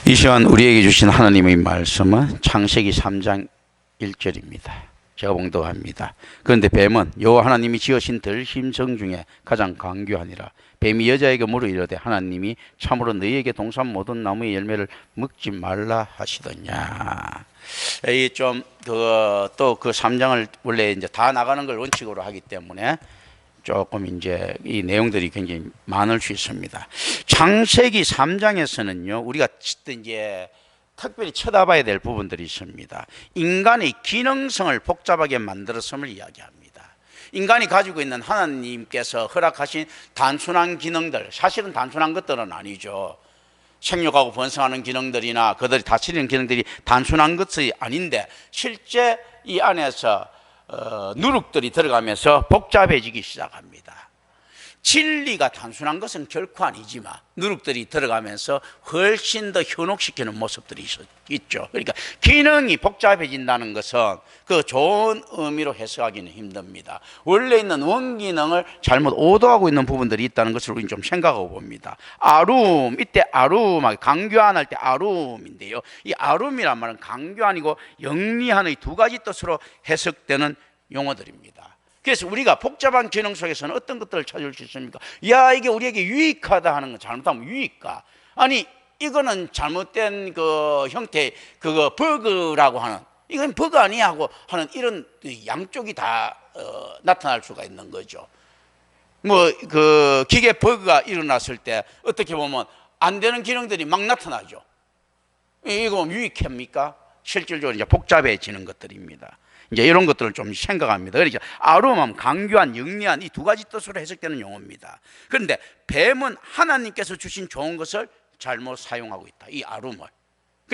이 시간 우리에게 주신 하나님의 말씀은 창세기 3장 1절입니다. 제가 봉독합니다. 그런데 뱀은 여호와 하나님이 지으신 들짐승 중에 가장 강교하니라. 뱀이 여자에게 물어 이르되 하나님이 참으로 너희에게 동산 모든 나무의 열매를 먹지 말라 하시더냐. 이 좀 또 그 3장을 원래 이제 다 나가는 걸 원칙으로 하기 때문에 조금 이제 이 내용들이 굉장히 많을 수 있습니다. 창세기 3장에서는요, 우리가 이제 특별히 쳐다봐야 될 부분들이 있습니다. 인간의 기능성을 복잡하게 만들었음을 이야기합니다. 인간이 가지고 있는 하나님께서 허락하신 단순한 기능들, 사실은 단순한 것들은 아니죠. 생육하고 번성하는 기능들이나 그들이 다스리는 기능들이 단순한 것이 아닌데, 실제 이 안에서 누룩들이 들어가면서 복잡해지기 시작합니다. 진리가 단순한 것은 결코 아니지만 누룩들이 들어가면서 훨씬 더 현혹시키는 모습들이 있죠. 그러니까 기능이 복잡해진다는 것은 그 좋은 의미로 해석하기는 힘듭니다. 원래 있는 원기능을 잘못 오도하고 있는 부분들이 있다는 것을 우리는 좀 생각하고 봅니다. 아룸, 이때 아룸, 강교한 할 때 아룸인데요, 이 아룸이란 말은 강교한이고 영리한의 두 가지 뜻으로 해석되는 용어들입니다. 그래서 우리가 복잡한 기능 속에서는 어떤 것들을 찾을 수 있습니까? 야, 이게 우리에게 유익하다 하는 건 잘못하면 유익가. 아니, 이거는 잘못된 그 형태, 그거 버그라고 하는, 이건 버그 아니야 하고 하는 이런 양쪽이 다 나타날 수가 있는 거죠. 뭐 그 기계 버그가 일어났을 때 어떻게 보면 안 되는 기능들이 막 나타나죠. 이거 뭐 유익합니까? 실질적으로 이제 복잡해지는 것들입니다. 이제 이런 것들을 좀 생각합니다. 그러니까 아룸은 강교한, 영리한 이 두 가지 뜻으로 해석되는 용어입니다. 그런데 뱀은 하나님께서 주신 좋은 것을 잘못 사용하고 있다. 이 아룸을.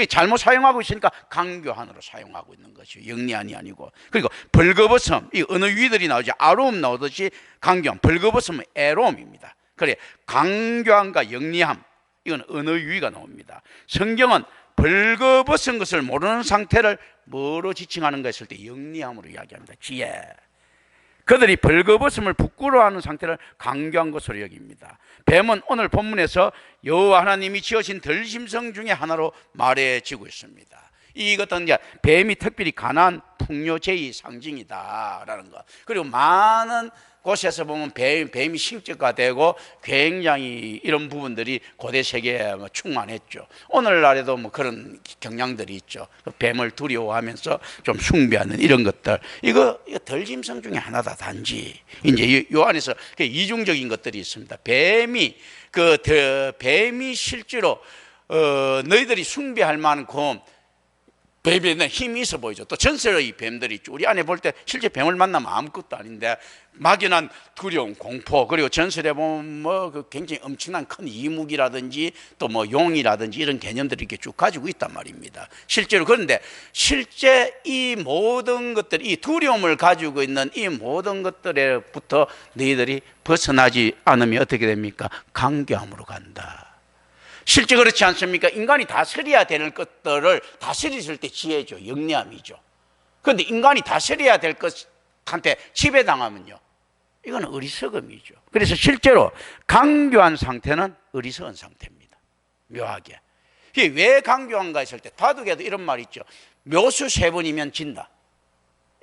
잘못 사용하고 있으니까 강교한으로 사용하고 있는 것이죠. 영리한이 아니고. 그리고 벌거벗음, 이 어느 위들이 나오죠. 아룸 나오듯이 강교한, 벌거벗음은 에롬입니다. 그래, 강교한과 영리함, 이건 언어 유의가 나옵니다. 성경은 벌거벗은 것을 모르는 상태를 뭐로 지칭하는가 했을 때 영리함으로 이야기합니다. 지혜. 그들이 벌거벗음을 부끄러워하는 상태를 강교한 것으로 여깁니다. 뱀은 오늘 본문에서 여호와 하나님이 지으신 들짐승 중에 하나로 말해지고 있습니다. 이것은 이제 뱀이 특별히 가난, 풍요제의 상징이다라는 것. 그리고 많은 곳에서 보면 뱀이 신격화되고 굉장히 이런 부분들이 고대 세계에 충만했죠. 오늘날에도 뭐 그런 경향들이 있죠. 뱀을 두려워하면서 좀 숭배하는 이런 것들. 이거 들짐승 중에 하나다. 단지 이제 요 안에서 이중적인 것들이 있습니다. 뱀이 실제로 너희들이 숭배할 만큼 뱀에는 힘이 있어 보이죠. 또 전설의 뱀들이 있죠. 우리 안에 볼 때 실제 뱀을 만나면 아무것도 아닌데 막연한 두려움, 공포, 그리고 전설에 보면 뭐 굉장히 엄청난 큰 이묵이라든지 또 뭐 용이라든지 이런 개념들을 이렇게 쭉 가지고 있단 말입니다. 실제로. 그런데 실제 이 모든 것들, 이 두려움을 가지고 있는 이 모든 것들에부터 너희들이 벗어나지 않으면 어떻게 됩니까? 강교함으로 간다. 실제 그렇지 않습니까? 인간이 다스려야 될 것들을 다스릴 때 지혜죠. 영리함이죠. 그런데 인간이 다스려야 될 것한테 지배당하면요, 이건 어리석음이죠. 그래서 실제로 강교한 상태는 어리석은 상태입니다. 묘하게. 이게 왜 강교한가 했을 때 바둑에도 이런 말이 있죠. 묘수 3번이면 진다.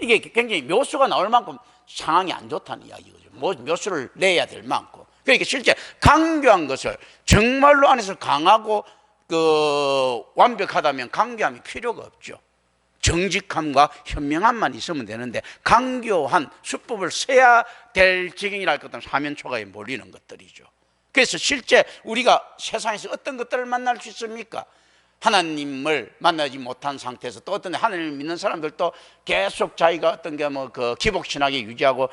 이게 굉장히 묘수가 나올 만큼 상황이 안 좋다는 이야기거든요. 묘수를 내야 될 만큼. 그러니까 실제 강교한 것을 정말로 안에서 강하고 완벽하다면 강교함이 필요가 없죠. 정직함과 현명함만 있으면 되는데 강교한 수법을 써야 될 지경이랄 것 같은 사면초가에 몰리는 것들이죠. 그래서 실제 우리가 세상에서 어떤 것들을 만날 수 있습니까? 하나님을 만나지 못한 상태에서 또 어떤 하나님을 믿는 사람들도 계속 자기가 어떤 게 뭐 기복신학에 유지하고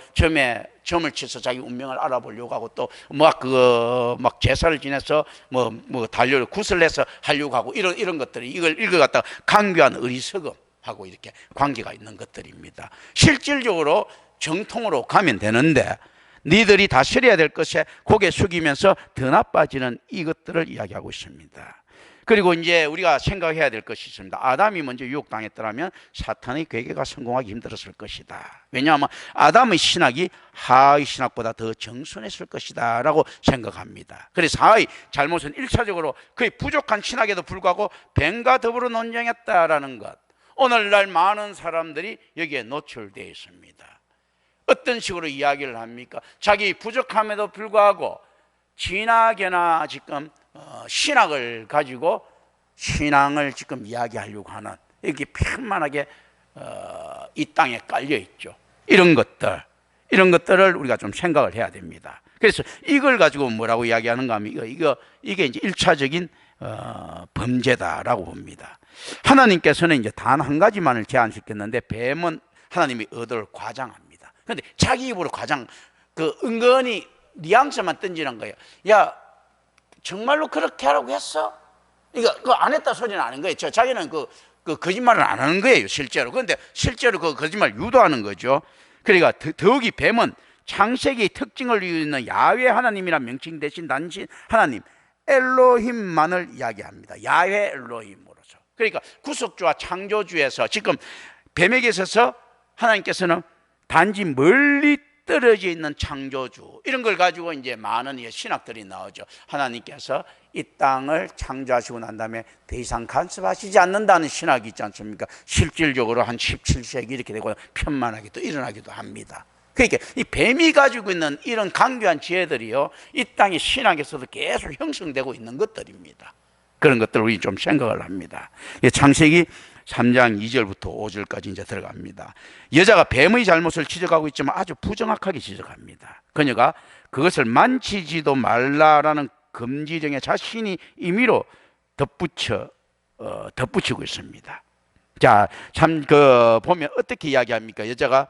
점을 쳐서 자기 운명을 알아보려고 하고 또 막 제사를 지내서 굿을 내서 하려고 하고 이런 것들이 이걸 갖다가 강교한 어리석음하고 이렇게 관계가 있는 것들입니다. 실질적으로 정통으로 가면 되는데 니들이 다스려야 될 것에 고개 숙이면서 더 나빠지는 이것들을 이야기하고 있습니다. 그리고 이제 우리가 생각해야 될 것이 있습니다. 아담이 먼저 유혹당했더라면 사탄의 괴계가 성공하기 힘들었을 것이다. 왜냐하면 아담의 신학이 하의 신학보다 더 정순했을 것이다 라고 생각합니다. 그래서 하의 잘못은 1차적으로 그의 부족한 신학에도 불구하고 뱀과 더불어 논쟁했다라는 것, 오늘날 많은 사람들이 여기에 노출되어 있습니다. 어떤 식으로 이야기를 합니까? 자기 부족함에도 불구하고 진하게나 지금 신학을 가지고 신앙을 지금 이야기하려고 하는, 이렇게 편만하게 이 땅에 깔려 있죠. 이런 것들을 우리가 좀 생각을 해야 됩니다. 그래서 이걸 가지고 뭐라고 이야기하는가 하면 이게 이제 1차적인 범죄다라고 봅니다. 하나님께서는 이제 단 한 가지만을 제한시켰는데 뱀은 하나님의 의도를 과장합니다. 그런데 자기 입으로 은근히 뉘앙스만 던지는 거예요. 야, 정말로 그렇게 하라고 했어? 그거 안 했다 소리는 아닌 거예요. 자기는 그 거짓말을 안 하는 거예요, 실제로. 그런데 실제로 그 거짓말 유도하는 거죠. 그러니까 더욱이 뱀은 창세기의 특징을 이루는 야훼 하나님이란 명칭 대신 단지 하나님 엘로힘만을 이야기합니다. 야훼 엘로힘으로서. 그러니까 구속주와 창조주에서 지금 뱀에게 있어서 하나님께서는 단지 멀리 떨어져 있는 창조주, 이런 걸 가지고 이제 많은 신학들이 나오죠. 하나님께서 이 땅을 창조하시고 난 다음에 더 이상 간섭하시지 않는다는 신학이 있지 않습니까? 실질적으로 한 17세기 이렇게 되고 편만하게 또 일어나기도 합니다. 그러니까 이 뱀이 가지고 있는 이런 강교한 지혜들이요, 이 땅의 신학에서도 계속 형성되고 있는 것들입니다. 그런 것들을 우리 좀 생각을 합니다. 창세기 3장 2절부터 5절까지 이제 들어갑니다. 여자가 뱀의 잘못을 지적하고 있지만 아주 부정확하게 지적합니다. 그녀가 그것을 만지지도 말라라는 금지령에 자신이 임의로 덧붙이고 있습니다. 자, 참 보면 어떻게 이야기합니까? 여자가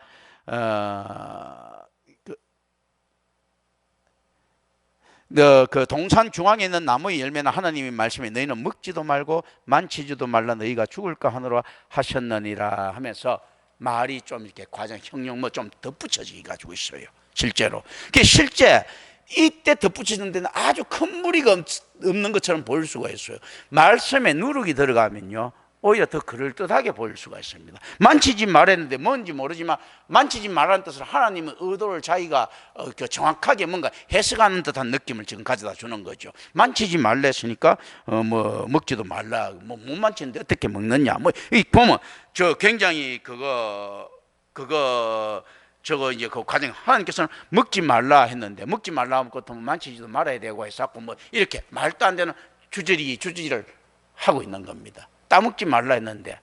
그 동산 중앙에 있는 나무의 열매는 하나님의 말씀에 너희는 먹지도 말고 만지지도 말라 너희가 죽을까 하느라 하셨느니라 하면서 말이 좀 이렇게 과장 형용 좀 덧붙여지게 가지고 있어요. 실제로. 실제 이때 덧붙이는 데는 아주 큰 무리가 없는 것처럼 보일 수가 있어요. 말씀에 누룩이 들어가면요, 오히려 더 그럴듯하게 보일 수가 있습니다. 만지지 말했는데 뭔지 모르지만 만지지 말라는 뜻을 하나님의 의도를 자기가 정확하게 뭔가 해석하는 듯한 느낌을 지금 가져다 주는 거죠. 만지지 말라 했으니까 먹지도 말라, 못 만지는데 어떻게 먹느냐, 보면 굉장히 이제 그 과정, 하나님께서는 먹지 말라 했는데 먹지 말라 하면 그것도 만지지도 말아야 되고 해서 이렇게 말도 안 되는 주저리를 하고 있는 겁니다. 따먹지 말라 했는데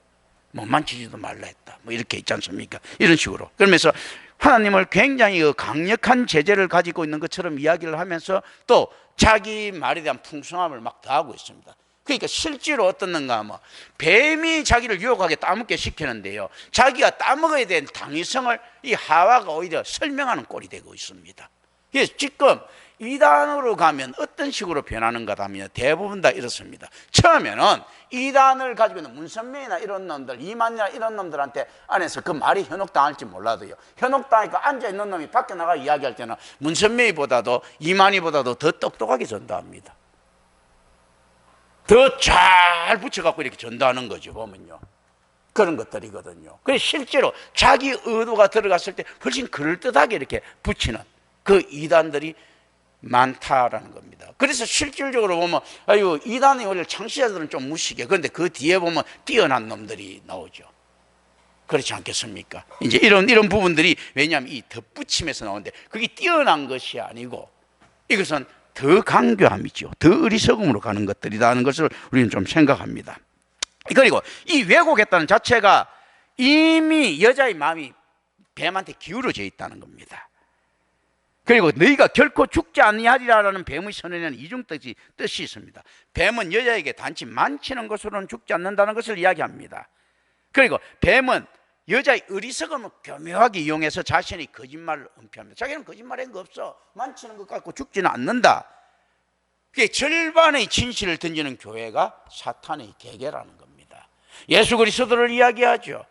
만지지도 말라 했다, 이렇게 있지 않습니까? 이런 식으로. 그러면서 하나님을 굉장히 강력한 제재를 가지고 있는 것처럼 이야기를 하면서 또 자기 말에 대한 풍성함을 막 더하고 있습니다. 그러니까 실제로 어떻는가 하면 뱀이 자기를 유혹하게 따먹게 시키는데요, 자기가 따먹어야 될 당위성을 이 하와가 오히려 설명하는 꼴이 되고 있습니다. 그래서 지금 이단으로 가면 어떤 식으로 변하는가 하면 대부분 다 이렇습니다. 처음에는 이단을 가지고 있는 문선명이나 이런 놈들, 이만이나 이런 놈들한테 안에서 그 말이 현혹당할지 몰라도요, 현혹당하니까 앉아있는 놈이 밖에 나가 이야기할 때는 문선명이보다도 이만희보다도 더 똑똑하게 전도합니다. 더 잘 붙여갖고 이렇게 전도하는 거죠, 보면요. 그런 것들이거든요. 그래서 실제로 자기 의도가 들어갔을 때 훨씬 그럴듯하게 이렇게 붙이는 그 이단들이 많다라는 겁니다. 그래서 실질적으로 보면 이단의 원래 창시자들은 좀 무식해. 그런데 그 뒤에 보면 뛰어난 놈들이 나오죠. 그렇지 않겠습니까? 이제 이런 부분들이, 왜냐하면 이 덧붙임에서 나오는데 그게 뛰어난 것이 아니고 이것은 더 강교함이죠. 더 어리석음으로 가는 것들이라는 것을 우리는 좀 생각합니다. 그리고 이 왜곡했다는 자체가 이미 여자의 마음이 뱀한테 기울어져 있다는 겁니다. 그리고 너희가 결코 죽지 아니하리라는 뱀의 선언에는 이중뜻이 있습니다. 뱀은 여자에게 단지 만지는 것으로는 죽지 않는다는 것을 이야기합니다. 그리고 뱀은 여자의 어리석음을 교묘하게 이용해서 자신의 거짓말을 은폐합니다. 자기는 거짓말한 거 없어, 만지는 것 갖고 죽지는 않는다. 그게 절반의 진실을 던지는 교회가 사탄의 계계라는 겁니다. 예수 그리스도를 이야기하죠.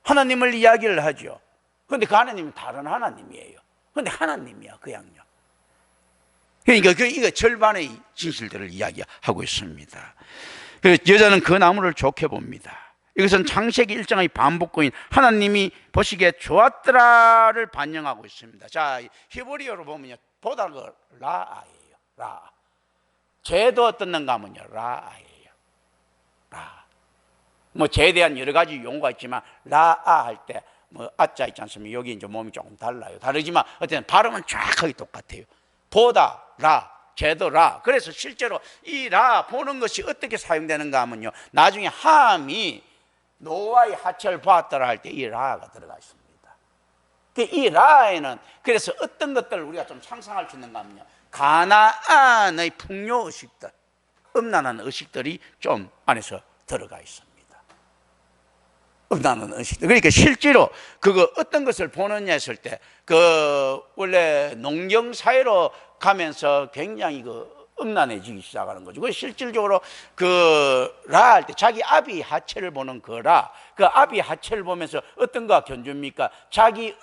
하나님을 이야기를 하죠. 그런데 그 하나님은 다른 하나님이에요. 그런데 하나님이야, 그냥요. 그러니까 이거 절반의 진실들을 이야기하고 있습니다. 여자는 그 나무를 좋게 봅니다. 이것은 창세기 1장의 반복구인 하나님이 보시기에 좋았더라를 반영하고 있습니다. 자, 히브리어로 보면요, 보다가 라아예요. 라. 죄도 어떻는가 하면요, 라아예요. 라. 뭐 죄에 대한 여러 가지 용어가 있지만 라아 할 때 뭐 아자 있지 않습니까? 여기 이제 몸이 조금 달라요. 다르지만 어쨌든 발음은 정확하게 똑같아요. 보다 라. 죄도 라. 그래서 실제로 이 라 보는 것이 어떻게 사용되는가 하면요, 나중에 함이 노아의 하체를 보았더라 할 때 이 라가 들어가 있습니다. 이 라에는 그래서 어떤 것들을 우리가 좀 상상할 수 있는가 하면요, 가나안의 풍요 의식들, 음란한 의식들이 좀 안에서 들어가 있습니다. 음란한 의식들. 그러니까 실제로 그거 어떤 것을 보느냐 했을 때 그 원래 농경 사회로 가면서 굉장히 그 음란해지기 시작하는 거죠. 그 실질적으로 그 라 할 때 자기 아비 하체를 보는 그 라, 그 아비 하체를 보면서 어떤 거 견줍니까? 자기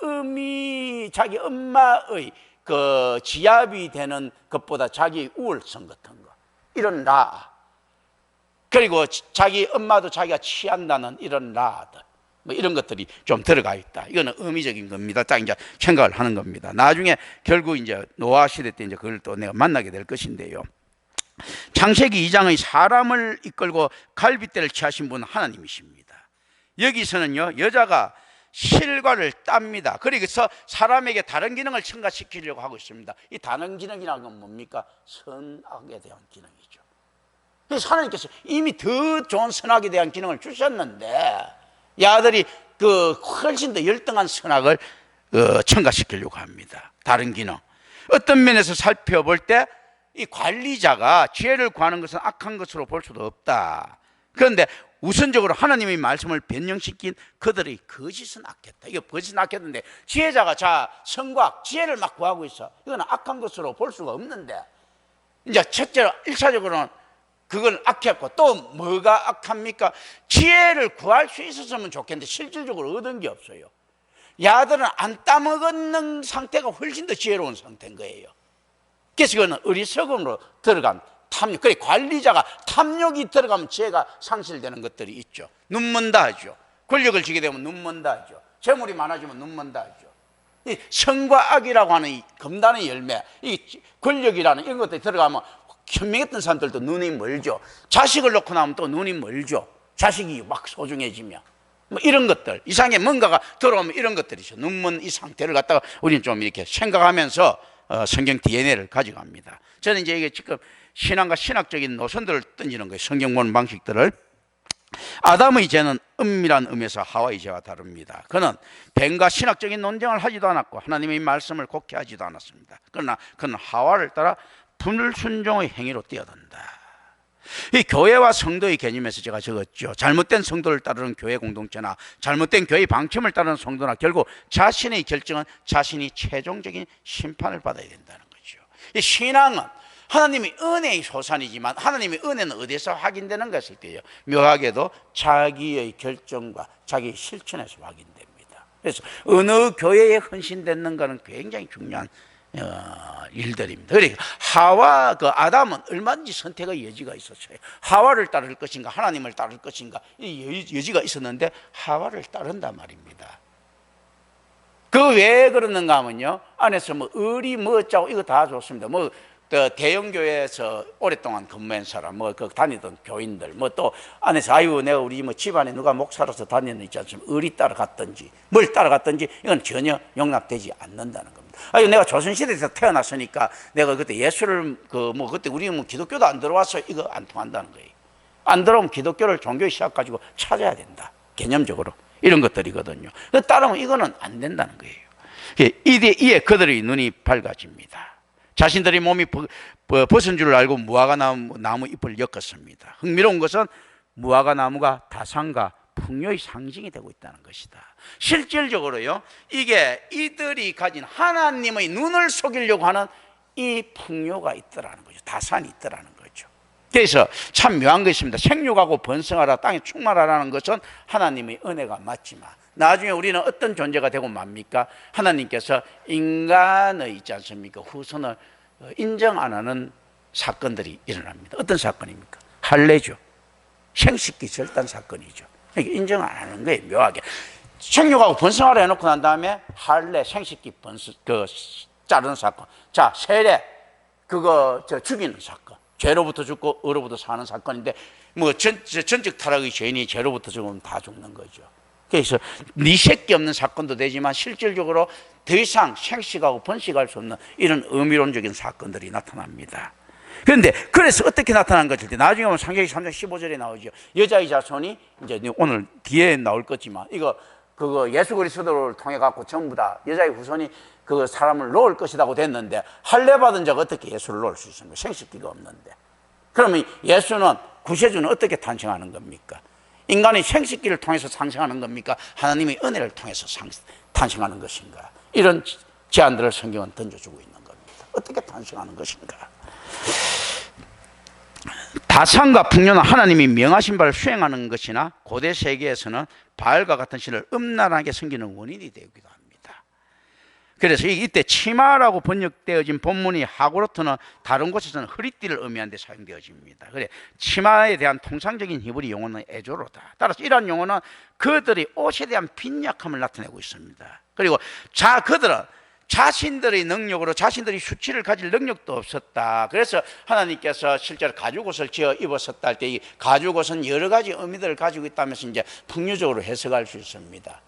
자기 엄마의 그 지압이 되는 것보다 자기 우월성 같은 거, 이런 라. 그리고 자기 엄마도 자기가 취한다는 이런 라들, 뭐 이런 것들이 좀 들어가 있다. 이거는 의미적인 겁니다. 딱 이제 생각을 하는 겁니다. 나중에 결국 이제 노아 시대 때 이제 그걸 또 내가 만나게 될 것인데요. 창세기 2장의 사람을 이끌고 갈빗대를 취하신 분은 하나님이십니다. 여기서는요, 여자가 실과를 땁니다. 그래서 사람에게 다른 기능을 첨가시키려고 하고 있습니다. 이 다른 기능이라는 건 뭡니까? 선악에 대한 기능이죠. 그래서 하나님께서 이미 더 좋은 선악에 대한 기능을 주셨는데 이 아들이 그 훨씬 더 열등한 선악을 첨가시키려고 합니다. 다른 기능. 어떤 면에서 살펴볼 때 이 관리자가 지혜를 구하는 것은 악한 것으로 볼 수도 없다. 그런데 우선적으로 하나님의 말씀을 변형시킨 그들의 거짓은 악했다. 이거 거짓은 악했는데 지혜자가 자 성과 지혜를 막 구하고 있어. 이건 악한 것으로 볼 수가 없는데, 이제 첫째로 1차적으로는 그건 악했고, 또 뭐가 악합니까? 지혜를 구할 수 있었으면 좋겠는데 실질적으로 얻은 게 없어요. 야들은 안 따먹는 상태가 훨씬 더 지혜로운 상태인 거예요. 그래서 그거는 어리석음으로 들어간 탐욕. 그래, 관리자가 탐욕이 들어가면 지혜가 상실되는 것들이 있죠. 눈먼다 하죠. 권력을 쥐게 되면 눈먼다 하죠. 재물이 많아지면 눈먼다 하죠. 이 성과 악이라고 하는 이 금단의 열매, 이 권력이라는 이런 것들이 들어가면 현명했던 사람들도 눈이 멀죠. 자식을 놓고 나면 또 눈이 멀죠. 자식이 막 소중해지면 뭐 이런 것들, 이상하게 뭔가가 들어오면 이런 것들이죠. 눈먼 이 상태를 갖다가 우리는 좀 이렇게 생각하면서 성경 DNA를 가져갑니다. 저는 이제 이게 지금 신앙과 신학적인 노선들을 던지는 거예요. 성경 보는 방식들을. 아담의 죄는 은밀한 의미에서 하와의 죄와 다릅니다. 그는 뱀과 신학적인 논쟁을 하지도 않았고 하나님의 말씀을 곡해하지도 않았습니다. 그러나 그는 하와를 따라 불순종의 행위로 뛰어든다. 이 교회와 성도의 개념에서 제가 적었죠. 잘못된 성도를 따르는 교회 공동체나 잘못된 교회 방침을 따르는 성도나 결국 자신의 결정은 자신이 최종적인 심판을 받아야 된다는 거죠. 이 신앙은 하나님의 은혜의 소산이지만 하나님의 은혜는 어디서 확인되는 것일 때요, 묘하게도 자기의 결정과 자기의 실천에서 확인됩니다. 그래서 어느 교회에 헌신됐는가는 굉장히 중요한 일들입니다. 그러니까 하와 그 아담은 얼마든지 선택의 여지가 있었어요. 하와를 따를 것인가 하나님을 따를 것인가 이 여지가 있었는데 하와를 따른단 말입니다. 그 왜 그러는가 하면요, 안에서 뭐 의리 뭐 어쩌고 이거 다 좋습니다. 뭐 대형교회에서 오랫동안 근무한 사람, 뭐 그 다니던 교인들, 뭐 또 안에서 아유 내가 우리 뭐 집안에 누가 목사로서 다니는 있지 않습니까? 의리 따라갔든지 뭘 따라갔든지 이건 전혀 용납되지 않는다는 겁니다. 아유 내가 조선시대에서 태어났으니까 내가 그때 예수를 뭐 그때 우리 뭐 기독교도 안 들어와서 이거 안 통한다는 거예요. 안 들어오면 기독교를 종교의 시작 가지고 찾아야 된다. 개념적으로 이런 것들이거든요. 따르면 이거는 안 된다는 거예요. 이에 그들의 눈이 밝아집니다. 자신들의 몸이 벗은 줄 알고 무화과 나무 잎을 엮었습니다. 흥미로운 것은 무화과 나무가 다산과 풍요의 상징이 되고 있다는 것이다. 실질적으로요, 이게 이들이 가진 하나님의 눈을 속이려고 하는 이 풍요가 있더라는 거죠. 다산이 있더라는 거죠. 그래서 참 묘한 것입니다. 생육하고 번성하라, 땅에 충만하라는 것은 하나님의 은혜가 맞지만 나중에 우리는 어떤 존재가 되고 맙니까? 하나님께서 인간의 있지 않습니까? 후손을 인정 안 하는 사건들이 일어납니다. 어떤 사건입니까? 할례죠. 생식기 절단 사건이죠. 그러니까 인정 안 하는 거예요, 묘하게. 생육하고 번성하라 해놓고 난 다음에 할례 생식기 자르는 사건. 자, 세례 그거 죽이는 사건. 죄로부터 죽고 의로부터 사는 사건인데 뭐 전적 타락의 죄인이 죄로부터 죽으면 다 죽는 거죠. 그래서 네 새끼 없는 사건도 되지만 실질적으로 더 이상 생식하고 번식할 수 없는 이런 의미론적인 사건들이 나타납니다. 그런데 그래서 어떻게 나타난 것일 때 나중에 보면 창세기 3장 15절에 나오죠. 여자의 자손이 이제 오늘 뒤에 나올 거지만 그거 예수 그리스도를 통해 갖고 전부 다 여자의 후손이 그 사람을 놓을 것이라고 됐는데 할례 받은 자가 어떻게 예수를 놓을 수 있습니까? 생식기가 없는데. 그러면 예수는 구세주는 어떻게 탄생하는 겁니까? 인간이 생식기를 통해서 탄생하는 겁니까? 하나님의 은혜를 통해서 탄생하는 것인가? 이런 제안들을 성경은 던져주고 있는 겁니다. 어떻게 탄생하는 것인가? 다산과 풍요는 하나님이 명하신 바를 수행하는 것이나 고대 세계에서는 바알과 같은 신을 음란하게 섬기는 원인이 되기도 합니다. 그래서 이때 치마라고 번역되어진 본문이 하고로트는 다른 곳에서는 허리띠를 의미하는 데 사용되어집니다. 그래 치마에 대한 통상적인 히브리 용어는 에조로다. 따라서 이러한 용어는 그들의 옷에 대한 빈약함을 나타내고 있습니다. 그리고 그들은 자신들의 능력으로 자신들이 수치를 가질 능력도 없었다. 그래서 하나님께서 실제로 가죽옷을 지어 입었었다 할 때 이 가죽옷은 여러 가지 의미들을 가지고 있다면서 이제 풍류적으로 해석할 수 있습니다.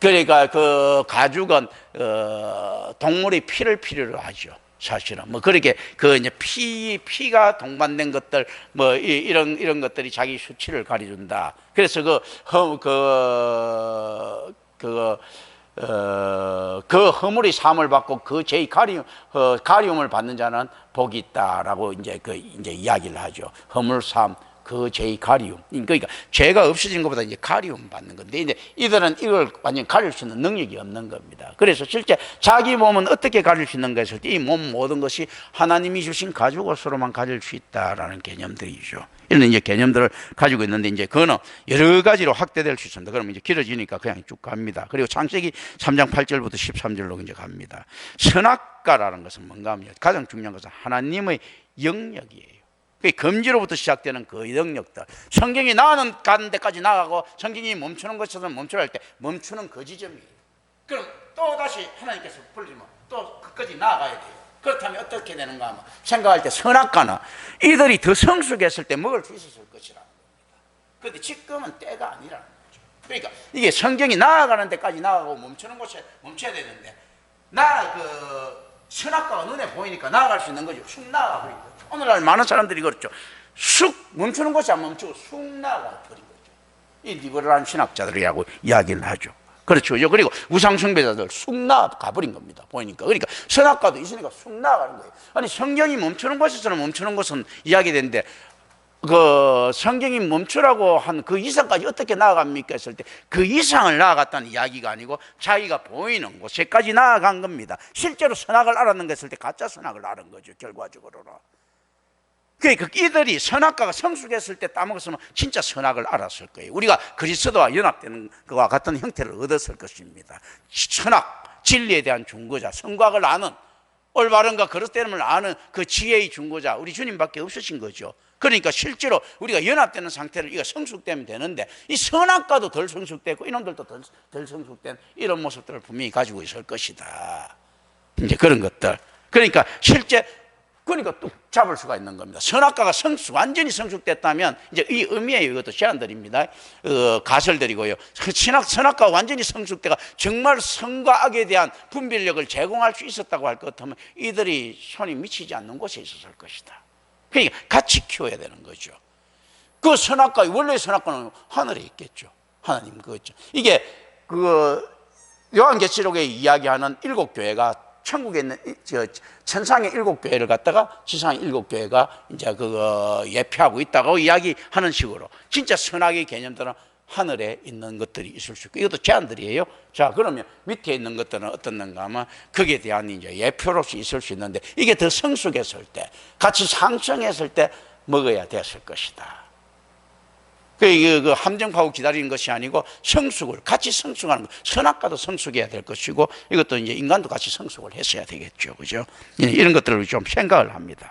그러니까 그 가죽은 동물의 피를 필요로 하죠. 사실은 뭐 그렇게 이제 피가 동반된 것들 뭐 이런 것들이 자기 수치를 가려준다. 그래서 그 허물의 사함을 받고 그 죄의 가리움을 받는 자는 복이 있다라고 이제 이야기를 하죠. 허물 사함, 그 죄의 가리움. 그러니까 죄가 없어진 것보다 이제 가리움 받는 건데, 이제 이들은 이걸 완전 가릴 수 있는 능력이 없는 겁니다. 그래서 실제 자기 몸은 어떻게 가릴 수 있는가 했을 때 이 몸 모든 것이 하나님이 주신 가죽옷으로만 가릴 수 있다라는 개념들이죠. 이런 이제 개념들을 가지고 있는데 이제 그거는 여러 가지로 확대될 수 있습니다. 그러면 이제 길어지니까 그냥 쭉 갑니다. 그리고 창세기 3장 8절부터 13절로 이제 갑니다. 선악과라는 것은 뭔가 하면 가장 중요한 것은 하나님의 영역이에요. 금지로부터 시작되는 그 영역들. 성경이 가는 데까지 나가고 성경이 멈추는 것처럼 멈추라 할 때 멈추는 그 지점이에요. 그럼 또 다시 하나님께서 불리면 또 끝까지 나아가야 돼요. 그렇다면 어떻게 되는가 하면 생각할 때 선악과는 이들이 더 성숙했을 때 먹을 수 있었을 것이라는 겁니다. 그런데 지금은 때가 아니라는 거죠. 그러니까 이게 성경이 나아가는 데까지 나아가고 멈추는 곳에 멈춰야 되는데 선악과가 눈에 보이니까 나아갈 수 있는 거죠. 쑥 나아가 버린 거죠. 오늘날 많은 사람들이 그렇죠. 쑥 멈추는 곳이 안 멈추고 쑥 나아가 버린 거죠. 이 리버럴한 신학자들이라고 이야기를 하죠. 그렇죠. 그리고 우상숭배자들 쑥 나아가 버린 겁니다. 보이니까. 그러니까 선악과도 있으니까 쑥 나아가는 거예요. 아니 성경이 멈추는 곳에서는 멈추는 것은 이야기되는데 그 성경이 멈추라고 한 그 이상까지 어떻게 나아갑니까 했을 때 그 이상을 나아갔다는 이야기가 아니고 자기가 보이는 곳에까지 나아간 겁니다. 실제로 선악을 알았는 것 했을 때 가짜 선악을 알은 거죠. 결과적으로는. 그러니까 이들이 선악과가 성숙했을 때 따먹었으면 진짜 선악을 알았을 거예요. 우리가 그리스도와 연합되는 것과 같은 형태를 얻었을 것입니다. 선악, 진리에 대한 중고자, 선과학을 아는, 올바른가 그릇됨을 아는 그 지혜의 중고자 우리 주님밖에 없으신 거죠. 그러니까 실제로 우리가 연합되는 상태를 이거 성숙되면 되는데 이 선악과도 덜 성숙되고 이놈들도 덜 성숙된 이런 모습들을 분명히 가지고 있을 것이다. 이제 그런 것들. 그러니까 뚝 잡을 수가 있는 겁니다. 선악과가 완전히 성숙됐다면 이제 이 의미예요. 이것도 제안드립니다. 가설드리고요. 선악과가 완전히 성숙돼가 정말 선과 악에 대한 분별력을 제공할 수 있었다고 할 것 같으면 이들이 손이 미치지 않는 곳에 있었을 것이다. 그러니까 같이 키워야 되는 거죠. 그 선악과, 원래 선악과는 하늘에 있겠죠. 하나님 그거죠. 이게 요한계시록에 이야기하는 7교회가 천국에 있는 천상의 7교회를 갖다가 지상의 7교회가 이제 예표하고 있다고 이야기하는 식으로 진짜 선악의 개념들은 하늘에 있는 것들이 있을 수 있고 이것도 제안들이에요. 자, 그러면 밑에 있는 것들은 어떻는가 하면 거기에 대한 이제 예표로서 있을 수 있는데 이게 더 성숙했을 때 같이 상승했을 때 먹어야 됐을 것이다. 그 함정파고 기다리는 것이 아니고 같이 성숙하는 것. 선악과도 성숙해야 될 것이고 이것도 이제 인간도 같이 성숙을 했어야 되겠죠. 그죠? 이런 것들을 좀 생각을 합니다.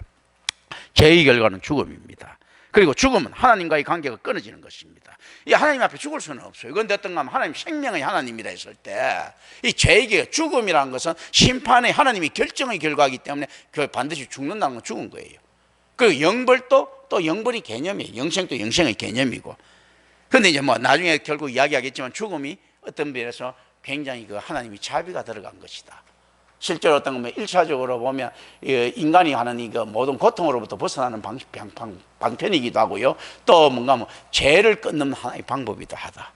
죄의 결과는 죽음입니다. 그리고 죽음은 하나님과의 관계가 끊어지는 것입니다. 이 하나님 앞에 죽을 수는 없어요. 그런데 어떤가 하면 하나님 생명의 하나님이라 했을 때 이 죄의 죽음이라는 것은 심판의 하나님이 결정의 결과이기 때문에 그 반드시 죽는다는 건 죽은 거예요. 그리고 영벌도 또 영벌이 개념이에요. 영생도 영생의 개념이고. 그런데 이제 뭐 나중에 결국 이야기하겠지만 죽음이 어떤 면에서 굉장히 그 하나님이 자비가 들어간 것이다. 실제로 어떤 거면 1차적으로 보면 인간이 하는 이 모든 고통으로부터 벗어나는 방편이기도 하고요. 또 뭔가 뭐 죄를 끊는 하나의 방법이기도 하다.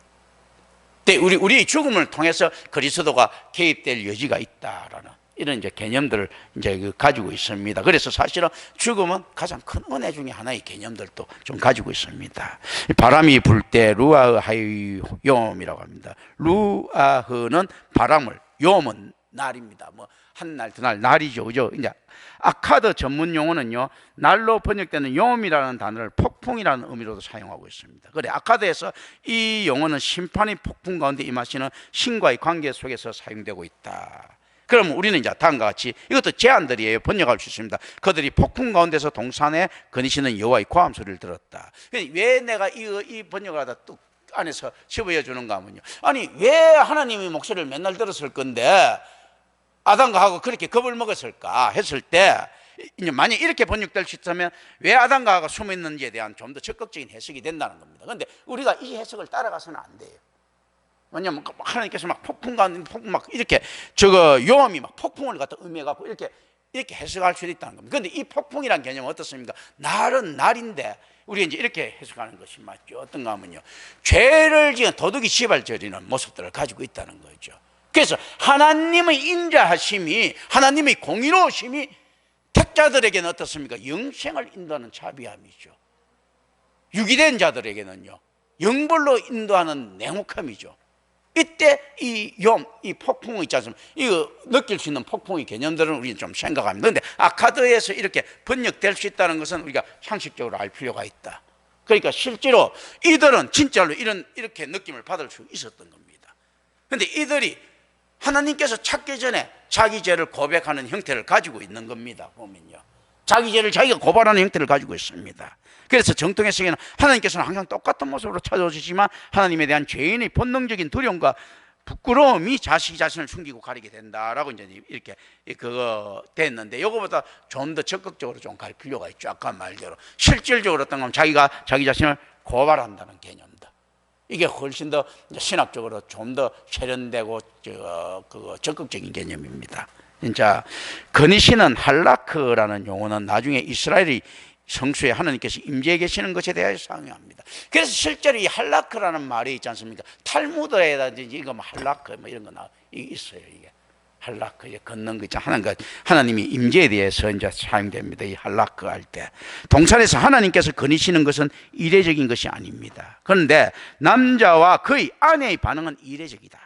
근데 우리 죽음을 통해서 그리스도가 개입될 여지가 있다라는 이런 이제 개념들을 이제 가지고 있습니다. 그래서 사실은 죽음은 가장 큰 은혜 중에 하나의 개념들도 좀 가지고 있습니다. 바람이 불 때 루아흐 하이요음이라고 합니다. 루아흐는 바람을, 요음은 날입니다. 뭐 한 날, 두 날, 날이죠, 그죠? 이제 아카드 전문 용어는요, 날로 번역되는 요음이라는 단어를 폭풍이라는 의미로도 사용하고 있습니다. 그래, 아카드에서 이 용어는 심판의 폭풍 가운데 임하시는 신과의 관계 속에서 사용되고 있다. 그럼 우리는 이제 다음과 같이 이것도 제안들이에요. 번역할 수 있습니다. 그들이 폭풍 가운데서 동산에 거니시는 여호와의 고함 소리를 들었다. 왜 내가 이 번역을 하다 뚝 안에서 집어여 주는가 하면요, 아니 왜 하나님이 목소리를 맨날 들었을 건데 아담과 하고 그렇게 겁을 먹었을까 했을 때, 이제 만약 이렇게 번역될 수 있다면 왜 아담과 하고 숨어 있는지에 대한 좀 더 적극적인 해석이 된다는 겁니다. 그런데 우리가 이 해석을 따라가서는 안 돼요. 왜냐하면 하나님께서 막 폭풍 가운데 막 이렇게 요함이 막 폭풍을 갖다 의미해 갖고 이렇게 해석할 수도 있다는 겁니다. 그런데 이 폭풍이란 개념은 어떻습니까? 날은 날인데 우리가 이제 이렇게 해석하는 것이 맞죠. 어떤가 하면요, 죄를 지은 도둑이 시발 저리는 모습들을 가지고 있다는 거죠. 그래서 하나님의 인자하심이, 하나님의 공의로우심이 택자들에게는 어떻습니까? 영생을 인도하는 자비함이죠. 유기된 자들에게는요, 영벌로 인도하는 냉혹함이죠. 이때 이 폭풍이 있지 않습니까? 이거 느낄 수 있는 폭풍의 개념들은 우리는 좀 생각합니다. 그런데 아카드에서 이렇게 번역될 수 있다는 것은 우리가 상식적으로 알 필요가 있다. 그러니까 실제로 이들은 진짜로 이렇게 느낌을 받을 수 있었던 겁니다. 그런데 이들이 하나님께서 찾기 전에 자기 죄를 고백하는 형태를 가지고 있는 겁니다. 보면요, 자기 죄를 자기가 고발하는 형태를 가지고 있습니다. 그래서 정통의 세계는 하나님께서는 항상 똑같은 모습으로 찾아오시지만 하나님에 대한 죄인의 본능적인 두려움과 부끄러움이 자신을 숨기고 가리게 된다라고 이제 이렇게 됐는데, 이거보다 좀 더 적극적으로 좀 갈 필요가 있죠. 아까 말대로 실질적으로 어떤 건 자기가 자기 자신을 고발한다는 개념들, 이게 훨씬 더 신학적으로 좀 더 세련되고 적극적인 개념입니다. 진짜 거니시는 할라크라는 용어는 나중에 이스라엘의 성수에 하나님께서 임재해 계시는 것에 대하여 사용합니다. 그래서 실제로 이 할라크라는 말이 있지 않습니까? 탈무드에다든지 이거 뭐 할라크 뭐 이런 거 있어요. 이게 할라크, 이제 걷는 거 있잖아요. 하나님이 임재에 대해서 이제 사용됩니다. 이 할라크 할 때 동산에서 하나님께서 거니시는 것은 이례적인 것이 아닙니다. 그런데 남자와 그의 아내의 반응은 이례적이다.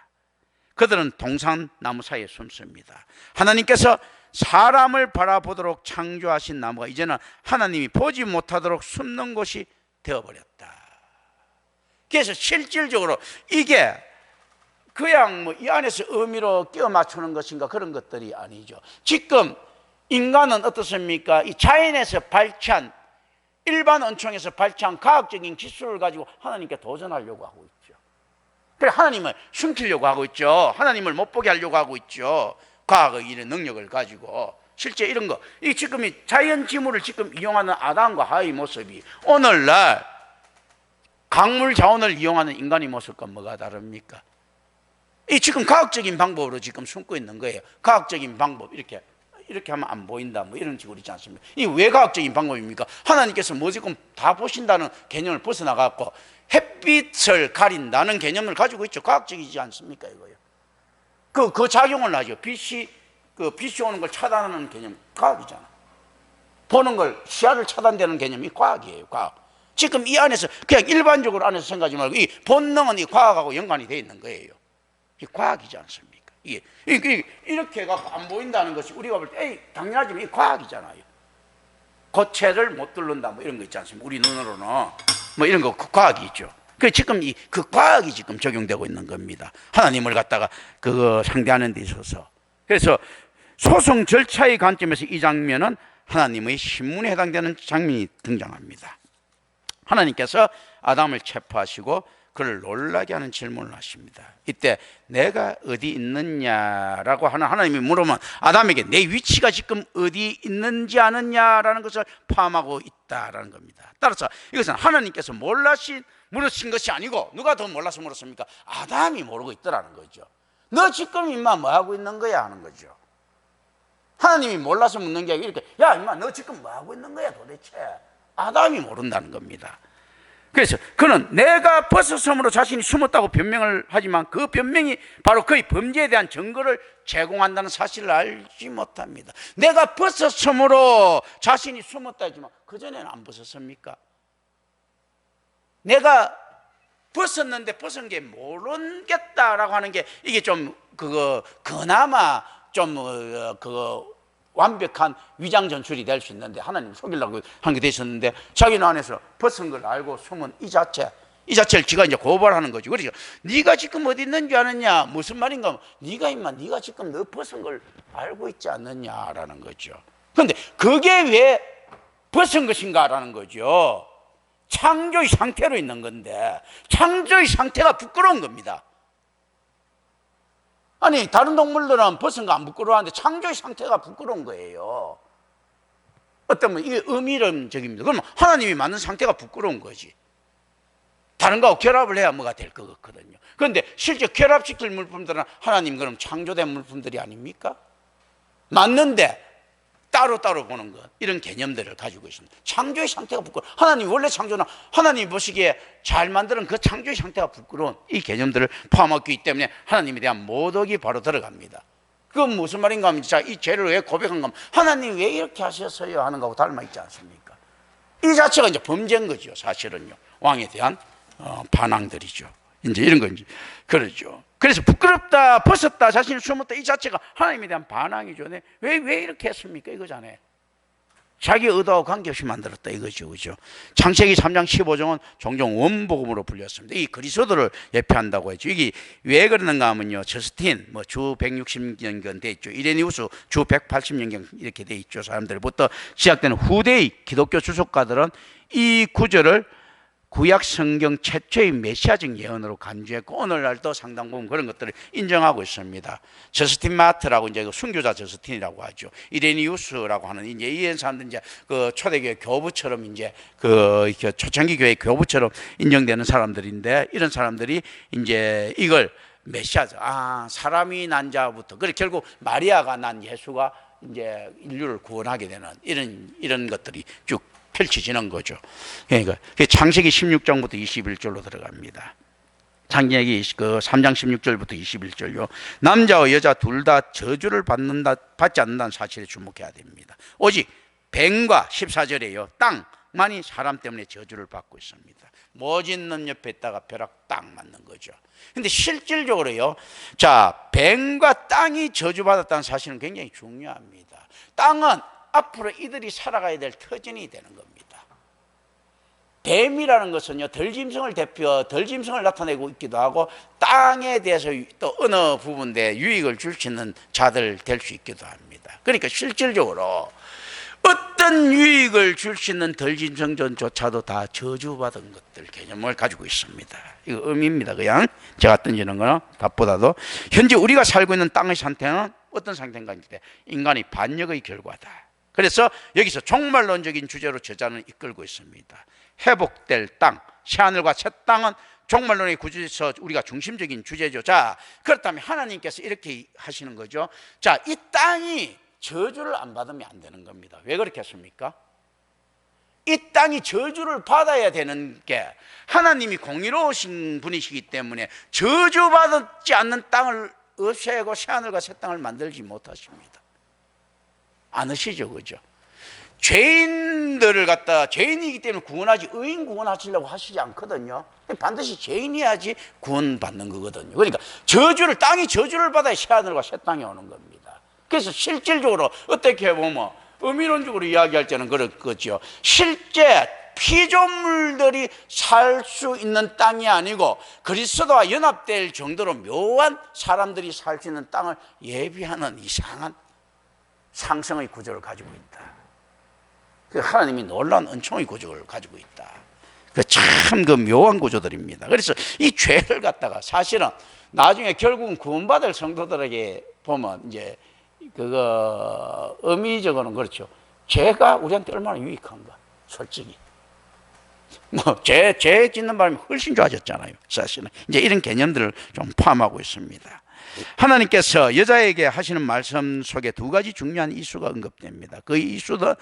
그들은 동산 나무 사이에 숨습니다. 하나님께서 사람을 바라보도록 창조하신 나무가 이제는 하나님이 보지 못하도록 숨는 곳이 되어버렸다. 그래서 실질적으로 이게 그냥 뭐 이 안에서 의미로 끼워 맞추는 것인가 그런 것들이 아니죠. 지금 인간은 어떻습니까? 이 자연에서 발치한, 일반 원총에서 발치한 과학적인 기술을 가지고 하나님께 도전하려고 하고 있죠. 그래 하나님을 숨기려고 하고 있죠. 하나님을 못 보게 하려고 하고 있죠. 과학의 이런 능력을 가지고 실제 이런 거, 이 지금 이 자연 지물을 지금 이용하는 아담과 하의 모습이 오늘날 강물 자원을 이용하는 인간의 모습과 뭐가 다릅니까? 이 지금 과학적인 방법으로 지금 숨고 있는 거예요. 과학적인 방법, 이렇게 하면 안 보인다 뭐 이런 식으로 있지 않습니까? 이 왜 과학적인 방법입니까? 하나님께서 뭐 지금 다 보신다는 개념을 벗어나 갖고 햇빛을 가린다는 개념을 가지고 있죠. 과학적이지 않습니까 이거요? 그 작용을 하죠. 빛이 오는 걸 차단하는 개념, 과학이잖아. 보는 걸, 시야를 차단되는 개념이 과학이에요. 과학. 지금 이 안에서 그냥 일반적으로 안에서 생각하지 말고 이 본능은 이 과학하고 연관이 되어 있는 거예요. 이 과학이지 않습니까? 이게 이렇게 해갖고 안 보인다는 것이 우리가 볼 때 당연하지만 이 과학이잖아요. 고체를 못 뚫는다 뭐 이런 거 있지 않습니까? 우리 눈으로는 뭐 이런 거 과학이 있죠. 지금 그 과학이 지금 적용되고 있는 겁니다. 하나님을 갖다가 상대하는 데 있어서. 그래서 소송 절차의 관점에서 이 장면은 하나님의 신문에 해당되는 장면이 등장합니다. 하나님께서 아담을 체포하시고 그를 놀라게 하는 질문을 하십니다. 이때 내가 어디 있느냐라고 하는 하나님이 물으면 아담에게 내 위치가 지금 어디 있는지 아느냐라는 것을 포함하고 있다라는 겁니다. 따라서 이것은 하나님께서 물으신 것이 아니고 누가 더 몰라서 물었습니까? 아담이 모르고 있더라는 거죠. 너 지금 임마 뭐 하고 있는 거야 하는 거죠. 하나님이 몰라서 묻는 게 아니라 이렇게 야 임마 너 지금 뭐 하고 있는 거야 도대체. 아담이 모른다는 겁니다. 그래서 그는 내가 버섯섬으로 자신이 숨었다고 변명을 하지만 그 변명이 바로 그의 범죄에 대한 증거를 제공한다는 사실을 알지 못합니다. 내가 버섯섬으로 자신이 숨었다 했지만 그전에는 안 벗었습니까? 내가 벗었는데 벗은 게 모르겠다라고 하는 게 이게 좀 그나마 좀 완벽한 위장 전술이 될 수 있는데 하나님 속이려고 한 게 되셨는데 자기는 안에서 벗은 걸 알고 숨은 이 자체를 지가 이제 고발하는 거죠. 그렇죠. 네가 지금 어디 있는 줄 아느냐 무슨 말인가 네가 지금 너 벗은 걸 알고 있지 않느냐라는 거죠. 그런데 그게 왜 벗은 것인가라는 거죠. 창조의 상태로 있는 건데 창조의 상태가 부끄러운 겁니다. 아니 다른 동물들은 벗은 거 안 부끄러워하는데 창조의 상태가 부끄러운 거예요. 어쩌면 이게 의미론적입니다. 그러면 하나님이 만든 상태가 부끄러운 거지. 다른 거하고 결합을 해야 뭐가 될 것 같거든요. 그런데 실제 결합시킬 물품들은 하나님 그럼 창조된 물품들이 아닙니까? 맞는데 따로따로 보는 것 이런 개념들을 가지고 있습니다. 창조의 상태가 부끄러워. 하나님 원래 창조는 하나님 보시기에 잘 만드는 그 창조의 상태가 부끄러운 이 개념들을 포함하기 때문에 하나님에 대한 모독이 바로 들어갑니다. 그건 무슨 말인가 하면 자, 이 죄를 왜 고백한 가 하나님 왜 이렇게 하셨어요 하는 거하고 닮아 있지 않습니까? 이 자체가 이제 범죄인 거죠. 사실은요. 왕에 대한 반항들이죠. 이제 이런 건지 그러죠. 그래서 부끄럽다, 벗었다, 자신을 숨었다 이 자체가 하나님에 대한 반항이죠. 왜 이렇게 했습니까? 이거잖아요. 자기 의도하고 관계없이 만들었다 이거죠. 그죠? 창세기 3장 15절은 종종 원복음으로 불렸습니다. 이 그리스도를 예표한다고 했죠. 이게 왜 그러는가 하면요. 저스틴 주 160년경 돼 있죠. 이레니우스 주 180년경 이렇게 돼 있죠. 사람들부터 시작되는 후대의 기독교 주석가들은 이 구절을 구약 성경 최초의 메시아적 예언으로 간주했고 오늘날도 상당 부분 그런 것들을 인정하고 있습니다. 저스틴 마트라고 이제 순교자 저스틴이라고 하죠. 이레니우스라고 하는 이제 이런 사람들 이제 그 초대교회 교부처럼 이제 초창기 교회 교부처럼 인정되는 사람들인데 이런 사람들이 이제 이걸 메시아죠. 사람이 난 자부터 그래 결국 마리아가 난 예수가 이제 인류를 구원하게 되는 이런 것들이 쭉 펼쳐지는 거죠. 그러니까 창세기 16장부터 21절로 들어갑니다. 창세기 3장 16절부터 21절요. 남자와 여자 둘 다 저주를 받지 않는다는 사실에 주목해야 됩니다. 오직 뱀과 14절에요. 땅만이 사람 때문에 저주를 받고 있습니다. 못 짓는 옆에 있다가 벼락 딱 맞는 거죠. 근데 실질적으로요. 자, 뱀과 땅이 저주받았다는 사실은 굉장히 중요합니다. 땅은 앞으로 이들이 살아가야 될 터전이 되는 겁니다. 뱀이라는 것은요, 덜짐승을 나타내고 있기도 하고, 땅에 대해서 또 어느 부분에 유익을 줄 수 있는 자들 될 수 있기도 합니다. 그러니까 실질적으로 어떤 유익을 줄 수 있는 덜짐승전조차도 다 저주받은 것들 개념을 가지고 있습니다. 이거 의미입니다. 그냥 제가 던지는 거는 답보다도 현재 우리가 살고 있는 땅의 상태는 어떤 상태인가 할 때 인간의 반역의 결과다. 그래서 여기서 종말론적인 주제로 저자는 이끌고 있습니다. 회복될 땅, 새하늘과 새 땅은 종말론의 구조에서 우리가 중심적인 주제죠. 자, 그렇다면 하나님께서 이렇게 하시는 거죠. 자, 이 땅이 저주를 안 받으면 안 되는 겁니다. 왜 그렇게 했습니까? 이 땅이 저주를 받아야 되는 게 하나님이 공의로우신 분이시기 때문에 저주받지 않는 땅을 없애고 새하늘과 새 땅을 만들지 못하십니다. 않으시죠, 그죠? 죄인들을 갖다 죄인이기 때문에 구원하지 의인 구원하시려고 하시지 않거든요. 반드시 죄인이야지 구원받는 거거든요. 그러니까 땅이 저주를 받아야 새하늘과 새 땅이 오는 겁니다. 그래서 실질적으로 어떻게 보면 의미론적으로 이야기할 때는 그렇겠죠. 실제 피조물들이 살 수 있는 땅이 아니고 그리스도와 연합될 정도로 묘한 사람들이 살 수 있는 땅을 예비하는 이상한 상승의 구조를 가지고 있다. 하나님이 놀라운 은총의 구조를 가지고 있다. 그 참 그 묘한 구조들입니다. 그래서 이 죄를 갖다가 사실은 나중에 결국은 구원받을 성도들에게 보면 이제 그거 의미적으로는 그렇죠. 죄가 우리한테 얼마나 유익한가, 솔직히. 뭐 죄 짓는 바람에 훨씬 좋아졌잖아요. 사실은 이제 이런 개념들을 좀 포함하고 있습니다. 하나님께서 여자에게 하시는 말씀 속에 두 가지 중요한 이슈가 언급됩니다. 그 이슈도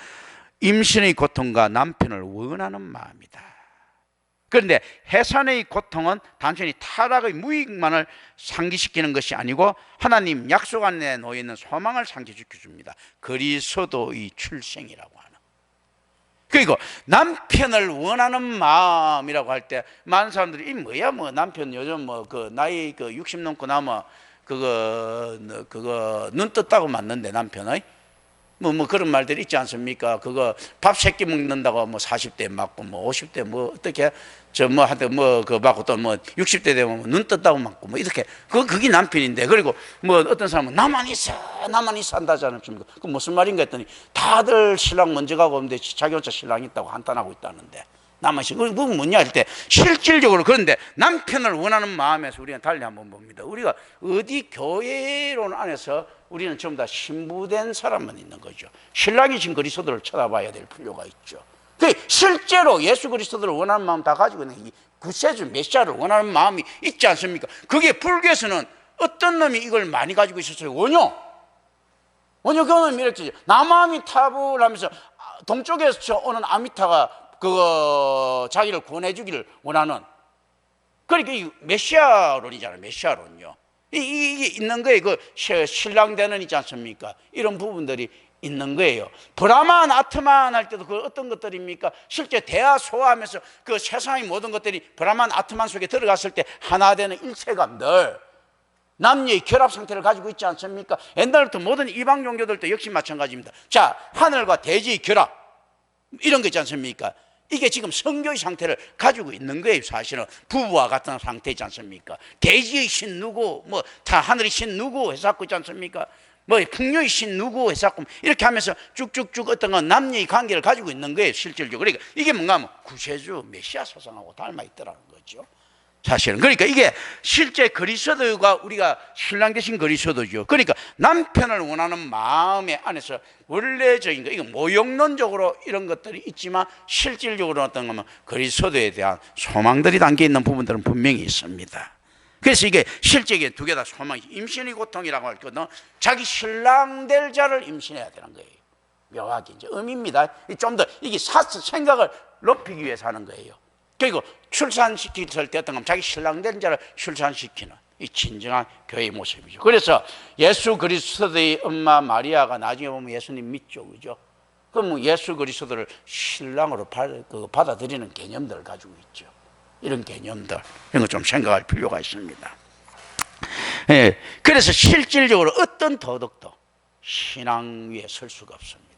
임신의 고통과 남편을 원하는 마음이다. 그런데 해산의 고통은 단순히 타락의 무익만을 상기시키는 것이 아니고 하나님 약속 안에 놓여 있는 소망을 상기시켜 줍니다. 그리스도의 출생이라고 하는. 그리고 남편을 원하는 마음이라고 할 때 많은 사람들이 이 뭐야 뭐 남편 요즘 뭐 그 나이 그 60 넘고 나면 그거 눈 떴다고 맞는데 남편의 뭐 그런 말들이 있지 않습니까? 그거 밥 3끼 먹는다고 뭐 40대 맞고 뭐 50대 뭐 어떻게 저 뭐 한테 뭐 그 맞고 또 뭐 60대 되면 눈 떴다고 맞고 뭐 이렇게 그게 남편인데 그리고 뭐 어떤 사람은 나만 있어 한다지 않습니까? 그 무슨 말인가 했더니 다들 신랑 먼저 가고 오는데 자기 혼자 신랑 있다고 한탄하고 있다는데 나만 있어. 그거 뭐냐 할 때 실질적으로 그런데 남편을 원하는 마음에서 우리는 달리 한번 봅니다. 우리가 어디 교회론 안에서 우리는 전부 다 신부된 사람만 있는 거죠. 신랑이신 그리스도를 쳐다봐야 될 필요가 있죠. 실제로 예수 그리스도를 원하는 마음 다 가지고 있는 이 구세주 메시아를 원하는 마음이 있지 않습니까? 그게 불교에서는 어떤 놈이 이걸 많이 가지고 있었어요? 원효 교는 이랬지. 남아미 탑을 하면서 동쪽에서 오는 아미타가 그거 자기를 구원해 주기를 원하는, 그러니까 이 메시아론이잖아요. 메시아론요. 이게 있는 거예요. 그 신랑되는 있지 않습니까? 이런 부분들이 있는 거예요. 브라만, 아트만 할 때도 그 어떤 것들입니까? 실제 대하 소화하면서 그 세상의 모든 것들이 브라만, 아트만 속에 들어갔을 때 하나 되는 일체감들, 남녀의 결합 상태를 가지고 있지 않습니까? 옛날부터 모든 이방 종교들도 역시 마찬가지입니다. 자, 하늘과 대지의 결합 이런 거 있지 않습니까? 이게 지금 성교의 상태를 가지고 있는 거예요. 사실은 부부와 같은 상태이지 않습니까? 대지의 신 누구, 뭐 다 하늘의 신 누구 해서 있지 않습니까? 뭐 풍요의 신 누구 해서 이렇게 하면서 쭉쭉쭉 어떤 건 남녀의 관계를 가지고 있는 거예요. 실질적으로. 그러니까 이게 뭔가 하면 구세주 메시아 사상하고 닮아 있더라는 거죠. 사실은. 그러니까 이게 실제 그리스도가 우리가 신랑 되신 그리스도죠. 그러니까 남편을 원하는 마음의 안에서 원래적인 거, 이거 모욕론적으로 이런 것들이 있지만 실질적으로 어떤 거면 그리스도에 대한 소망들이 담겨 있는 부분들은 분명히 있습니다. 그래서 이게 실제 이게 두 개 다 소망이, 임신의 고통이라고 할 거는 자기 신랑 될 자를 임신해야 되는 거예요. 묘하게 이제 의미입니다. 좀 더 이게 생각을 높이기 위해서 하는 거예요. 그리고 출산시킬 때 어떤 건 자기 신랑 된 자를 출산시키는 이 진정한 교회의 모습이죠. 그래서 예수 그리스도의 엄마 마리아가 나중에 보면 예수님 믿죠, 그죠? 그럼 예수 그리스도를 신랑으로 받아들이는 개념들을 가지고 있죠. 이런 개념들, 이런 거 좀 생각할 필요가 있습니다. 예, 그래서 실질적으로 어떤 도덕도 신앙 위에 설 수가 없습니다.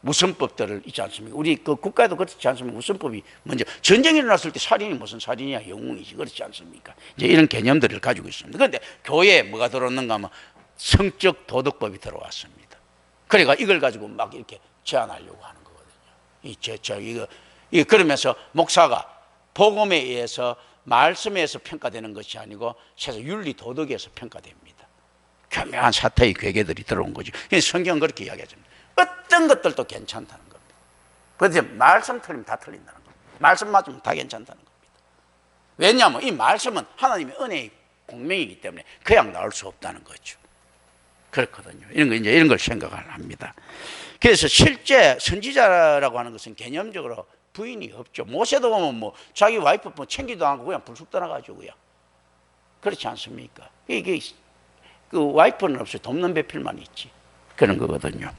무선법들을 있지 않습니까? 우리 그 국가에도 그렇지 않습니까? 무선법이 먼저 전쟁이 일어났을 때 살인이 무슨 살인이야, 영웅이지, 그렇지 않습니까? 이제 이런 개념들을 가지고 있습니다. 그런데 교회에 뭐가 들어왔는가 하면 성적 도덕법이 들어왔습니다. 그러니까 이걸 가지고 막 이렇게 제한하려고 하는 거거든요. 이거 그러면서 목사가 복음에 의해서 말씀에 의해서 평가되는 것이 아니고 세상 윤리 도덕에 의해서 평가됩니다. 교묘한 사태의 괴계들이 들어온 거죠. 성경은 그렇게 이야기하잖아요. 어떤 것들도 괜찮다는 겁니다. 그런데 말씀 틀리면 다 틀린다는 겁니다. 말씀 맞으면 다 괜찮다는 겁니다. 왜냐하면 이 말씀은 하나님의 은혜의 공명이기 때문에 그냥 나올 수 없다는 거죠. 그렇거든요. 이런 걸 생각을 합니다. 그래서 실제 선지자라고 하는 것은 개념적으로 부인이 없죠. 모세도 보면 뭐 자기 와이프 뭐 챙기도 않고 그냥 불쑥 떠나가지고 그냥, 그렇지 않습니까? 이게 그 와이프는 없어요. 돕는 배필만 있지. 그런 거거든요.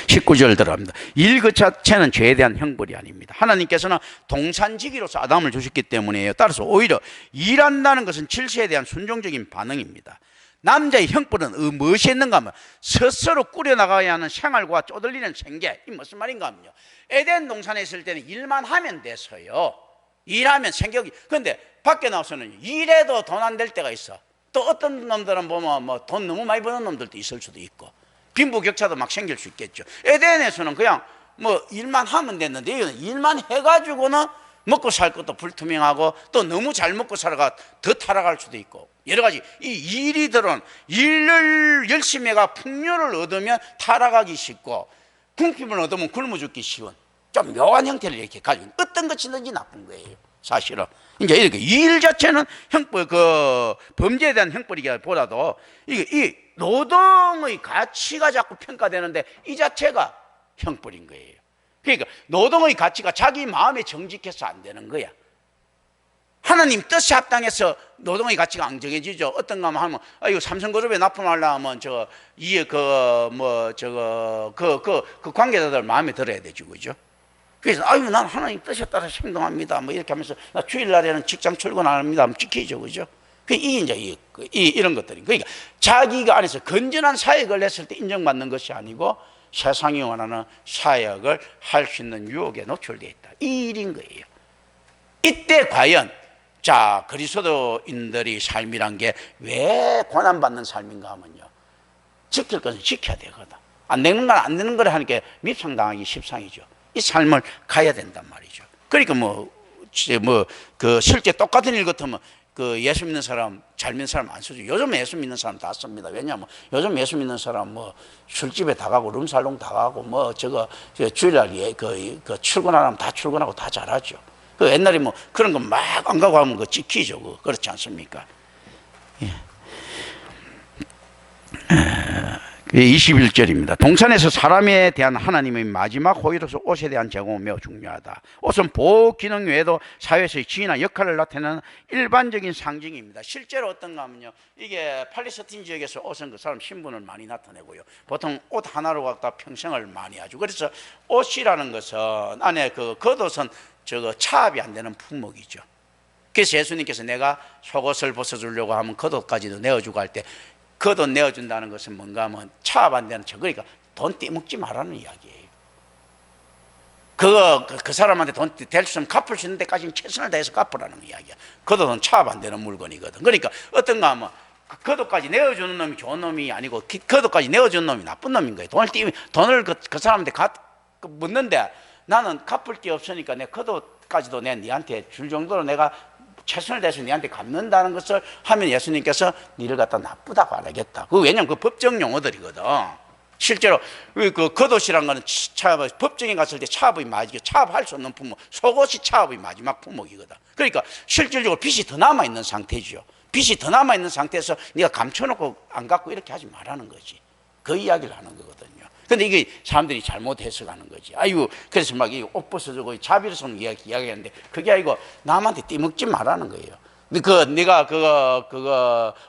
19절 들어갑니다. 일 그 자체는 죄에 대한 형벌이 아닙니다. 하나님께서는 동산지기로서 아담을 주셨기 때문이에요. 따라서 오히려 일한다는 것은 질서에 대한 순종적인 반응입니다. 남자의 형벌은 무엇이 있는가 하면 스스로 꾸려나가야 하는 생활과 쪼들리는 생계. 이 무슨 말인가 하면요, 에덴 동산에 있을 때는 일만 하면 돼서요, 일하면 생격이, 그런데 밖에 나와서는 일해도 돈 안 될 때가 있어. 또 어떤 놈들은 보면 뭐 돈 너무 많이 버는 놈들도 있을 수도 있고 빈부격차도 막 생길 수 있겠죠. 에덴에서는 그냥 뭐 일만 하면 됐는데 여기는 일만 해가지고는 먹고 살 것도 불투명하고 또 너무 잘 먹고 살아가 더 타락할 수도 있고 여러 가지 이 일이들은 일을 열심히 해가 풍요를 얻으면 타락하기 쉽고 궁핍을 얻으면 굶어 죽기 쉬운 좀 묘한 형태를 이렇게 가지고 어떤 것이든지 나쁜 거예요. 사실은 이제 이렇게 일 자체는 형벌 그 범죄에 대한 형벌이기보다도 이 노동의 가치가 자꾸 평가되는데 이 자체가 형벌인 거예요. 그러니까 노동의 가치가 자기 마음에 정직해서 안 되는 거야. 하나님 뜻에 합당해서 노동의 가치가 안 정해지죠. 어떤가 하면 이거 삼성그룹에 납품하려 하면 그 관계자들 마음에 들어야 되죠, 그죠? 그래서 난 하나님 뜻에 따라 행동합니다. 뭐 이렇게 하면서 나 주일날에는 직장 출근합니다. 하면 지키죠, 그죠? 이게 이제 이런 것들이 그러니까 자기가 안에서 건전한 사역을 했을 때 인정받는 것이 아니고 세상이 원하는 사역을 할 수 있는 유혹에 노출되어 있다. 이 일인 거예요. 이때 과연 자 그리스도인들이 삶이란 게 왜 고난받는 삶인가 하면요, 지킬 것은 지켜야 되거든. 안 되는 건 안 되는 거를 하니까 밉상당하기 십상이죠. 이 삶을 가야 된단 말이죠. 그러니까 그 실제 똑같은 일 같으면 그 예수 믿는 사람 잘 믿는 사람 안 쓰죠. 요즘 예수 믿는 사람 다 씁니다. 왜냐하면 요즘 예수 믿는 사람 술집에 다 가고 룸살롱 다 가고 주일날 그 출근하면 다 출근하고 다 잘하죠. 그 옛날에 그런 거 막 안 가고 하면 그 지키죠. 그렇지 않습니까? 예. 21절입니다. 동산에서 사람에 대한 하나님의 마지막 호의로서 옷에 대한 제공은 매우 중요하다. 옷은 보호 기능 외에도 사회에서의 지위나 역할을 나타내는 일반적인 상징입니다. 실제로 어떤가 하면요, 이게 팔레스타인 지역에서 옷은 그 사람 신분을 많이 나타내고요, 보통 옷 하나로 갖다 평생을 많이 하죠. 그래서 옷이라는 것은 안에 그 겉옷은 차압이 안 되는 품목이죠. 그래서 예수님께서 내가 속옷을 벗어주려고 하면 겉옷까지도 내어주고 할 때 겉옷 내어준다는 것은 뭔가 하면 차압 안 되는 척, 그러니까 돈 떼먹지 말라는 이야기예요. 그 사람한테 돈 될 수 있으면 갚을 수 있는 데까지는 최선을 다해서 갚으라는 이야기야. 겉옷은 차압 안 되는 물건이거든. 그러니까 어떤가 하면 겉옷까지 내어주는 놈이 좋은 놈이 아니고 겉옷까지 내어주는 놈이 나쁜 놈인 거예요. 돈을 그 사람한테 묻는데 나는 갚을 게 없으니까 내 겉옷까지도 내가 니한테 줄 정도로 내가 최선을 다해서 니한테 갚는다는 것을 하면 예수님께서 니를 갖다 나쁘다고 안 하겠다. 왜냐하면 그 법정 용어들이거든. 실제로 그 겉옷이란 거는 법정에 갔을 때 차압할 수 없는 품목, 속옷이 차압의 마지막 품목이거든. 그러니까 실질적으로 빚이 더 남아있는 상태죠. 빚이 더 남아있는 상태에서 네가 감춰놓고 안 갖고 이렇게 하지 말라는 거지. 그 이야기를 하는 거거든요. 근데 이게 사람들이 잘못 해석하는 거지. 그래서 막 옷 벗어주고 자비로성 이야기하는데 그게 아니고 남한테 떼먹지 말라는 거예요. 네가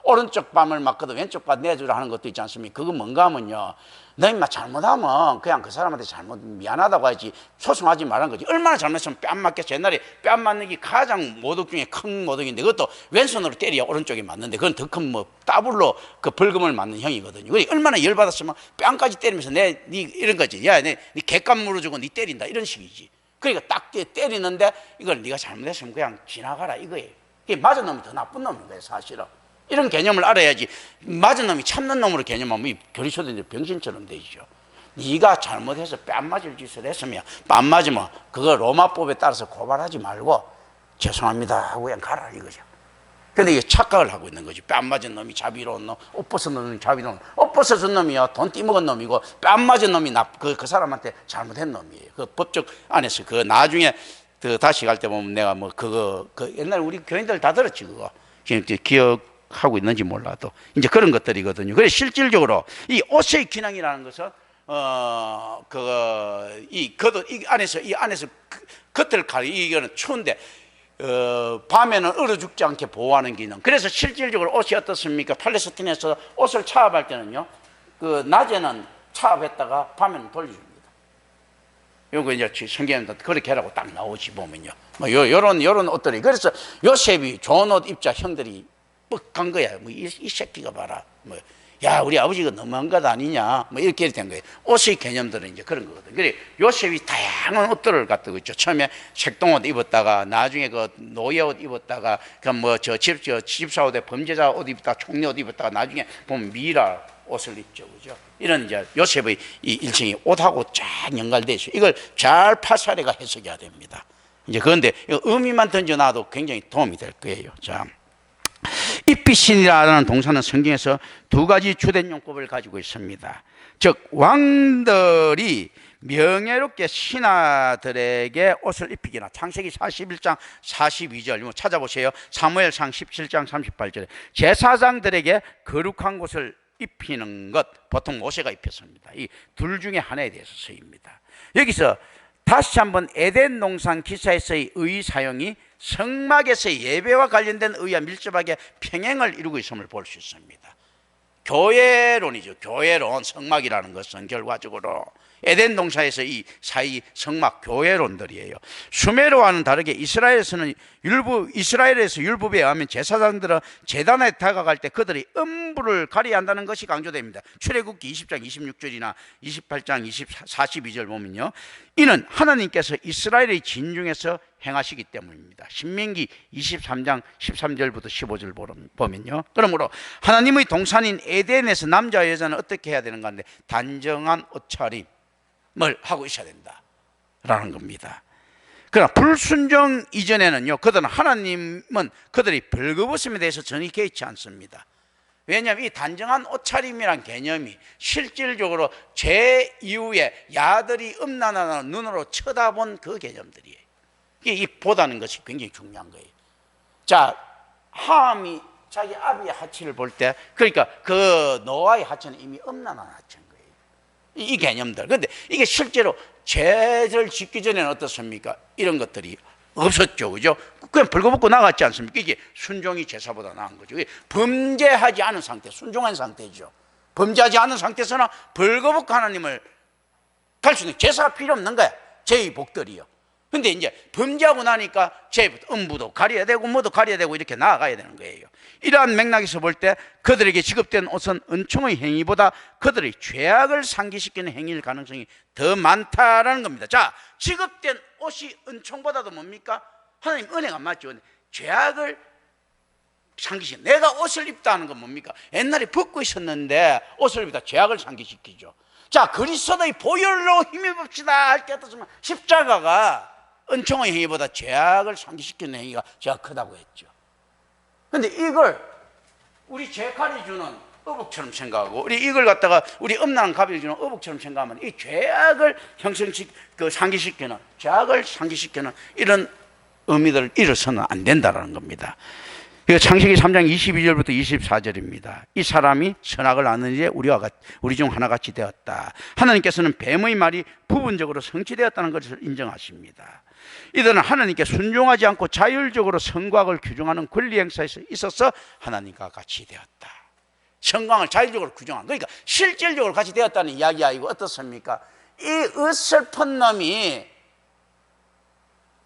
오른쪽 밤을 맞거든 왼쪽 밤 내주라 하는 것도 있지 않습니까? 그거 뭔가 하면요, 너 인마 잘못하면 그냥 그 사람한테 잘못 미안하다고 하지 소송하지 말라는 거지. 얼마나 잘못했으면 뺨 맞겠어. 옛날에 뺨 맞는 게 가장 모독 중에 큰 모독인데 그것도 왼손으로 때려야 오른쪽에 맞는데 그건 더 큰 더블로 그 벌금을 맞는 형이거든요. 얼마나 열받았으면 뺨까지 때리면서 네 이런 거지. 야, 네 객감 물어주고 네 때린다 이런 식이지. 그러니까 딱 때리는데 이걸 네가 잘못했으면 그냥 지나가라 이거예요. 그게 맞은 놈이 더 나쁜 놈인 거예요, 사실은. 이런 개념을 알아야지. 맞은 놈이 참는 놈으로 개념하면 교리소들이 병신처럼 되죠. 네가 잘못해서 뺨 맞을 짓을 했으면 뺨 맞으면 그거 로마법에 따라서 고발하지 말고 죄송합니다 하고 그냥 가라 이거죠. 근데 이게 착각을 하고 있는 거지. 뺨 맞은 놈이 자비로운 놈, 옷 벗은 놈이 자비로운 놈. 옷 벗어준 놈이요 돈 띠먹은 놈이고 뺨 맞은 놈이 그 사람한테 잘못한 놈이에요. 그 법적 안에서 그 나중에 다시 갈 때 보면 내가 옛날 우리 교인들 다 들었지 그거. 기억하고 있는지 몰라도 이제 그런 것들이거든요. 그래서 실질적으로 이 옷의 기능이라는 것은 이 안에서 겉을 이거는 추운데 밤에는 얼어 죽지 않게 보호하는 기능. 그래서 실질적으로 옷이 어떻습니까? 팔레스타인에서 옷을 차압할 때는요, 낮에는 차압했다가 밤에는 돌려줍니다. 요거 이제 성경에 그렇게 하라고 딱 나오지 보면요. 요런 옷들이. 그래서 요셉이 좋은 옷 입자 형들이 뻑간 거야. 이 새끼가 봐라. 야, 우리 아버지가 너무한 것 아니냐. 이렇게 된 거예요. 옷의 개념들은 이제 그런 거거든. 그래, 요셉이 다양한 옷들을 갖다고 있죠. 처음에 색동옷 입었다가, 나중에 노예 옷 입었다가, 집사 옷에 범죄자 옷 입었다가, 총리 옷 입었다가, 나중에 보면 미라 옷을 입죠. 그죠? 이런 이제 요셉의 이 일생이 옷하고 쫙 연관되어 있어요. 이걸 잘 파사리가 해석해야 됩니다. 이제 그런데 의미만 던져놔도 굉장히 도움이 될 거예요. 자, 입히신이라는 동사는 성경에서 두 가지 주된 용법을 가지고 있습니다. 즉 왕들이 명예롭게 신하들에게 옷을 입히기나, 창세기 41장 42절 찾아보세요. 사무엘상 17장 38절에 제사장들에게 거룩한 곳을 입히는 것, 보통 모세가 입혔습니다. 이 둘 중에 하나에 대해서 쓰입니다. 여기서 다시 한번 에덴 동산 기사에서의 의 사용이 성막에서의 예배와 관련된 의와 밀접하게 평행을 이루고 있음을 볼 수 있습니다. 교회론이죠. 교회론, 성막이라는 것은 결과적으로 에덴 동산에서 이 사이 성막 교회론들이에요. 수메르와는 다르게 이스라엘에서 율법에 의하면 제사장들은 제단에 다가갈 때 그들이 음부를 가려야 한다는 것이 강조됩니다. 출애굽기 20장 26절이나 28장 42절 보면요, 이는 하나님께서 이스라엘의 진중에서 행하시기 때문입니다. 신명기 23장 13절부터 15절 보면요, 그러므로 하나님의 동산인 에덴에서 남자와 여자는 어떻게 해야 되는가 하는데 단정한 옷차림을 하고 있어야 된다라는 겁니다. 그러나 불순종 이전에는요, 그들은 하나님은 그들이 벌거벗음에 대해서 전혀 개의치 않습니다. 왜냐하면 이 단정한 옷차림이란 개념이 실질적으로 죄 이후에 야들이 음란한 눈으로 쳐다본 그 개념들이에요. 이 보다는 것이 굉장히 중요한 거예요. 자, 함이 자기 아비의 하체를 볼 때, 그러니까 그 노아의 하체는 이미 음란한 하체인 거예요. 이 개념들. 그런데 이게 실제로 죄를 짓기 전에는 어떻습니까? 이런 것들이 없었죠, 그죠? 그냥 벌거벗고 나갔지 않습니까? 이게 순종이 제사보다 나은 거죠. 범죄하지 않은 상태, 순종한 상태죠. 범죄하지 않은 상태에서는 벌거벗고 하나님을 갈 수 있는 제사가 필요 없는 거야. 죄의 복들이요. 근데 이제 범죄하고 나니까 죄부터 음부도 가려야 되고 뭐도 가려야 되고 이렇게 나아가야 되는 거예요. 이러한 맥락에서 볼 때 그들에게 지급된 옷은 은총의 행위보다 그들의 죄악을 상기시키는 행위일 가능성이 더 많다라는 겁니다. 자, 지급된 옷이 은총보다도 뭡니까? 하나님 은혜가 맞죠. 죄악을 상기시키는, 내가 옷을 입다는 건 뭡니까? 옛날에 벗고 있었는데 옷을 입다 죄악을 상기시키죠. 자, 그리스도의 보혈로 힘입읍시다 할 때 어떻습니까? 십자가가 은총의 행위보다 죄악을 상기시키는 행위가 제가 크다고 했죠. 그런데 이걸 우리 죄칼이 주는 어복처럼 생각하고, 우리 이걸 갖다가 우리 음란한 갑이 주는 어복처럼 생각하면 이 죄악을 상기시키는, 죄악을 상기시키는 이런 의미들을 잃어서는 안 된다는 겁니다. 이거 창세기 3장 22절부터 24절입니다. 이 사람이 선악을 아는 이제 우리 중 하나같이 되었다. 하나님께서는 뱀의 말이 부분적으로 성취되었다는 것을 인정하십니다. 이들은 하나님께 순종하지 않고 자율적으로 성곽을 규정하는 권리 행사에 있어서 하나님과 같이 되었다. 성곽을 자율적으로 규정한, 그러니까 실질적으로 같이 되었다는 이야기야. 이거 어떻습니까? 이 어설픈 놈이,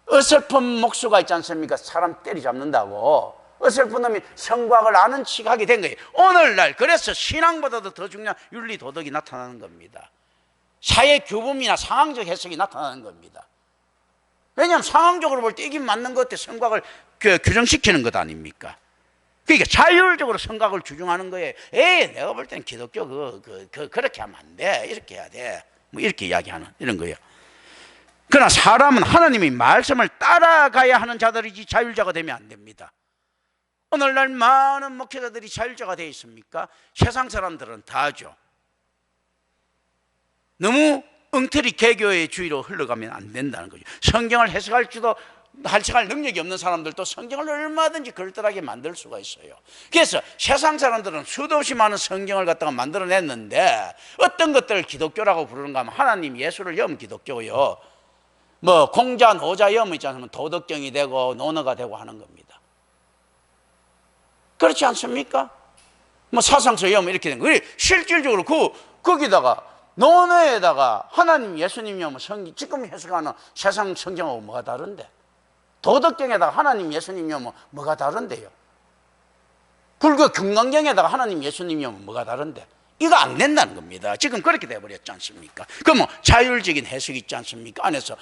어설픈 목수가 있지 않습니까? 사람 때리잡는다고 어설픈 놈이 성곽을 아는 척하게 된 거예요. 오늘날 그래서 신앙보다도 더 중요한 윤리 도덕이 나타나는 겁니다. 사회 규범이나 상황적 해석이 나타나는 겁니다. 왜냐하면 상황적으로 볼 때 이게 맞는 것 같아. 성곽을 규정시키는 것 아닙니까? 그러니까 자율적으로 성곽을 규정하는 거예요. 내가 볼 때는 기독교 그렇게 하면 안 돼, 이렇게 해야 돼, 뭐 이렇게 이야기하는 이런 거예요. 그러나 사람은 하나님의 말씀을 따라가야 하는 자들이지 자율자가 되면 안 됩니다. 오늘날 많은 목회자들이 자율자가 되어 있습니까? 세상 사람들은 다 하죠. 너무 엉터리 개교의 주의로 흘러가면 안 된다는 거죠. 성경을 해석할 능력이 없는 사람들도 성경을 얼마든지 그럴듯하게 만들 수가 있어요. 그래서 세상 사람들은 수도 없이 많은 성경을 갖다가 만들어냈는데 어떤 것들을 기독교라고 부르는가 하면 하나님 예수를 연 기독교요, 뭐 공자 노자 염 있지 않습니까? 도덕경이 되고 논어가 되고 하는 겁니다. 그렇지 않습니까? 뭐 사상서 염 이렇게 된 거예요. 실질적으로 거기다가 논어에다가 하나님 예수님 염 지금 해석하는 세상 성경하고 뭐가 다른데? 도덕경에다가 하나님 예수님 염 뭐가 다른데요? 불교 금강경에다가 하나님 예수님 염 뭐가 다른데? 이거 안 된다는 겁니다. 지금 그렇게 돼버렸지 않습니까? 그럼 뭐 자율적인 해석이 있지 않습니까? 안에서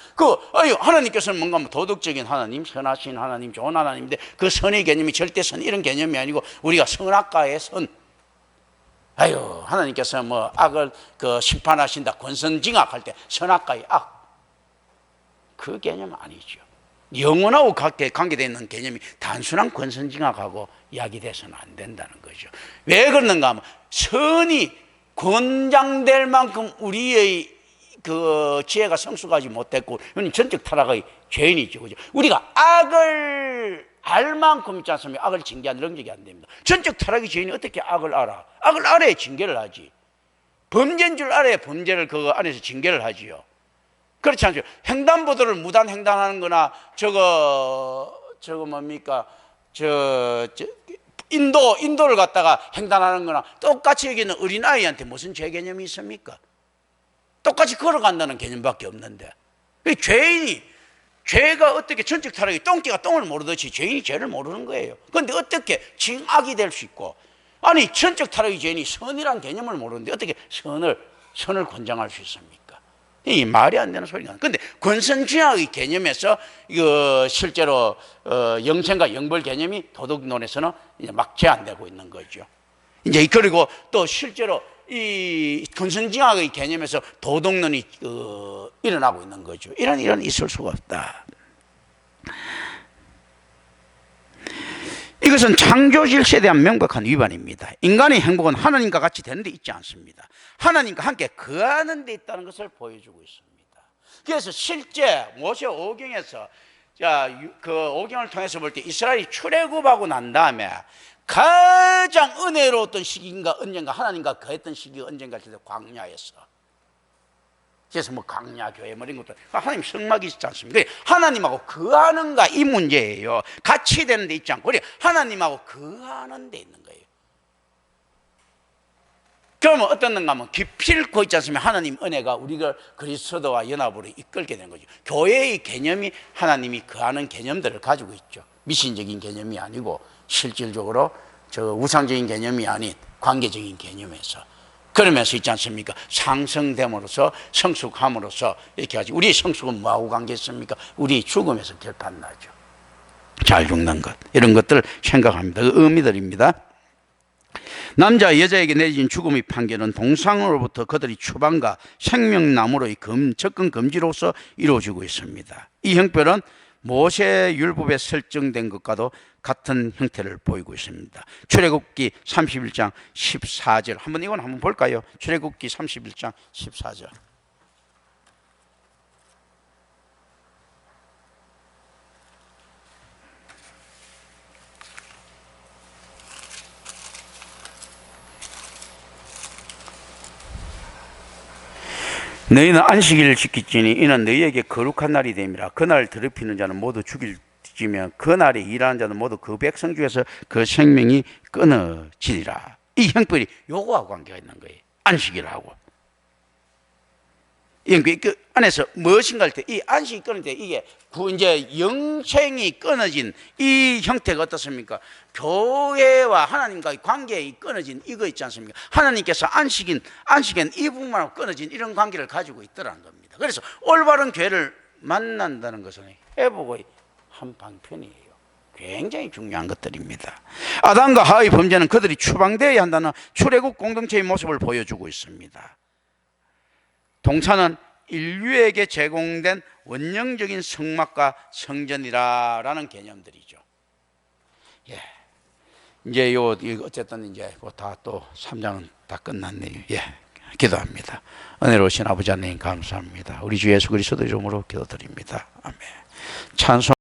하나님께서는 뭔가 뭐 도덕적인 하나님, 선하신 하나님, 좋은 하나님인데 그 선의 개념이 절대 선 이런 개념이 아니고 우리가 선악과의 선, 하나님께서 뭐 악을 심판하신다, 권선징악할 때 선악과의 악, 그 개념 아니죠. 영혼하고 관계되어 있는 개념이 단순한 권선징악하고 이야기돼서는 안 된다는 거죠. 왜 그러는가 하면 선이 권장될 만큼 우리의 그 지혜가 성숙하지 못했고, 이건 전적 타락의 죄인이죠. 그죠? 우리가 악을 알 만큼 있지 않습니까? 악을 징계하는 능력이 안 됩니다. 전적 타락의 죄인이 어떻게 악을 알아? 악을 알아야 징계를 하지. 범죄인 줄 알아야 범죄를 그 안에서 징계를 하지요. 그렇지 않죠? 횡단보도를 무단 횡단하는 거나 저거 뭡니까? 인도를 갖다가 횡단하는 거나 똑같이 여기는 어린아이한테 무슨 죄 개념이 있습니까? 똑같이 걸어간다는 개념밖에 없는데. 죄가 어떻게 전적 타락이 똥개가 똥을 모르듯이 죄인이 죄를 모르는 거예요. 그런데 어떻게 징악이 될 수 있고, 아니 전적 타락의 죄인이 선이란 개념을 모르는데 어떻게 선을 권장할 수 있습니까? 이 말이 안 되는 소리가. 근데 권선징악의 개념에서 이거 실제로 영생과 영벌 개념이 도덕론에서는 이제 막 제한되고 있는 거죠. 이제 그리고 또 실제로 이 권선징악의 개념에서 도덕론이 일어나고 있는 거죠. 이런 있을 수가 없다. 이것은 창조 질서에 대한 명백한 위반입니다. 인간의 행복은 하나님과 같이 되는 데 있지 않습니다. 하나님과 함께 거하는 데 있다는 것을 보여주고 있습니다. 그래서 실제 모세 오경에서 그 오경을 통해서 볼 때 이스라엘이 출애굽하고 난 다음에 가장 은혜로웠던 시기인가 언젠가 하나님과 거했던 시기가 언젠가 그래서 광야에서. 그래서 뭐 광야 교회 뭐 이런 것도 하나님 성막이 있지 않습니까? 하나님하고 거하는가 이 문제예요. 같이 되는 데 있지 않고 하나님하고 거하는 데 있는 거예요. 그러면 어떻는가 하면 기필코 있지 않습니까? 하나님 은혜가 우리가 그리스도와 연합으로 이끌게 되는 거죠. 교회의 개념이 하나님이 거하는 개념들을 가지고 있죠. 미신적인 개념이 아니고 실질적으로 저 우상적인 개념이 아닌 관계적인 개념에서 그러면서 있지 않습니까? 상승됨으로써 성숙함으로써 이렇게 하지. 우리의 성숙은 뭐하고 관계있습니까? 우리의 죽음에서 결판나죠. 잘 죽는 것, 이런 것들을 생각합니다. 그 의미들입니다. 남자 여자에게 내려진 죽음의 판결은 동상으로부터 그들의 추방과 생명나무로의 접근 금지로서 이루어지고 있습니다. 이 형벌은 모세 율법에 설정된 것과도 같은 형태를 보이고 있습니다. 출애굽기 31장 14절 이건 한번 볼까요? 출애굽기 31장 14절. 너희는 안식일을 지킬지니 이는 너희에게 거룩한 날이 됨이라. 그날 더럽히는 자는 모두 죽일지며 그날에 일하는 자는 모두 그 백성 중에서 그 생명이 끊어지리라. 이 형벌이 요거하고 관계가 있는 거예요. 안식일하고. 그 안에서 무엇인가 할 때 이 안식이 끊을 때 이게 이제 영생이 끊어진 이 형태가 어떻습니까? 교회와 하나님과의 관계가 끊어진 이거 있지 않습니까? 하나님께서 안식엔 이 부분하고 끊어진 이런 관계를 가지고 있더라는 겁니다. 그래서 올바른 교회를 만난다는 것은 회복의 한 방편이에요. 굉장히 중요한 것들입니다. 아담과 하와의 범죄는 그들이 추방되어야 한다는 출애굽 공동체의 모습을 보여주고 있습니다. 동산은 인류에게 제공된 원령적인 성막과 성전이라는 개념들이죠. 예. 이제 어쨌든 이제 다 또 3장은 다 끝났네요. 예. 기도합니다. 은혜로우신 아버지 하나님 감사합니다. 우리 주 예수 그리스도 이름으로 기도드립니다. 아멘. 찬송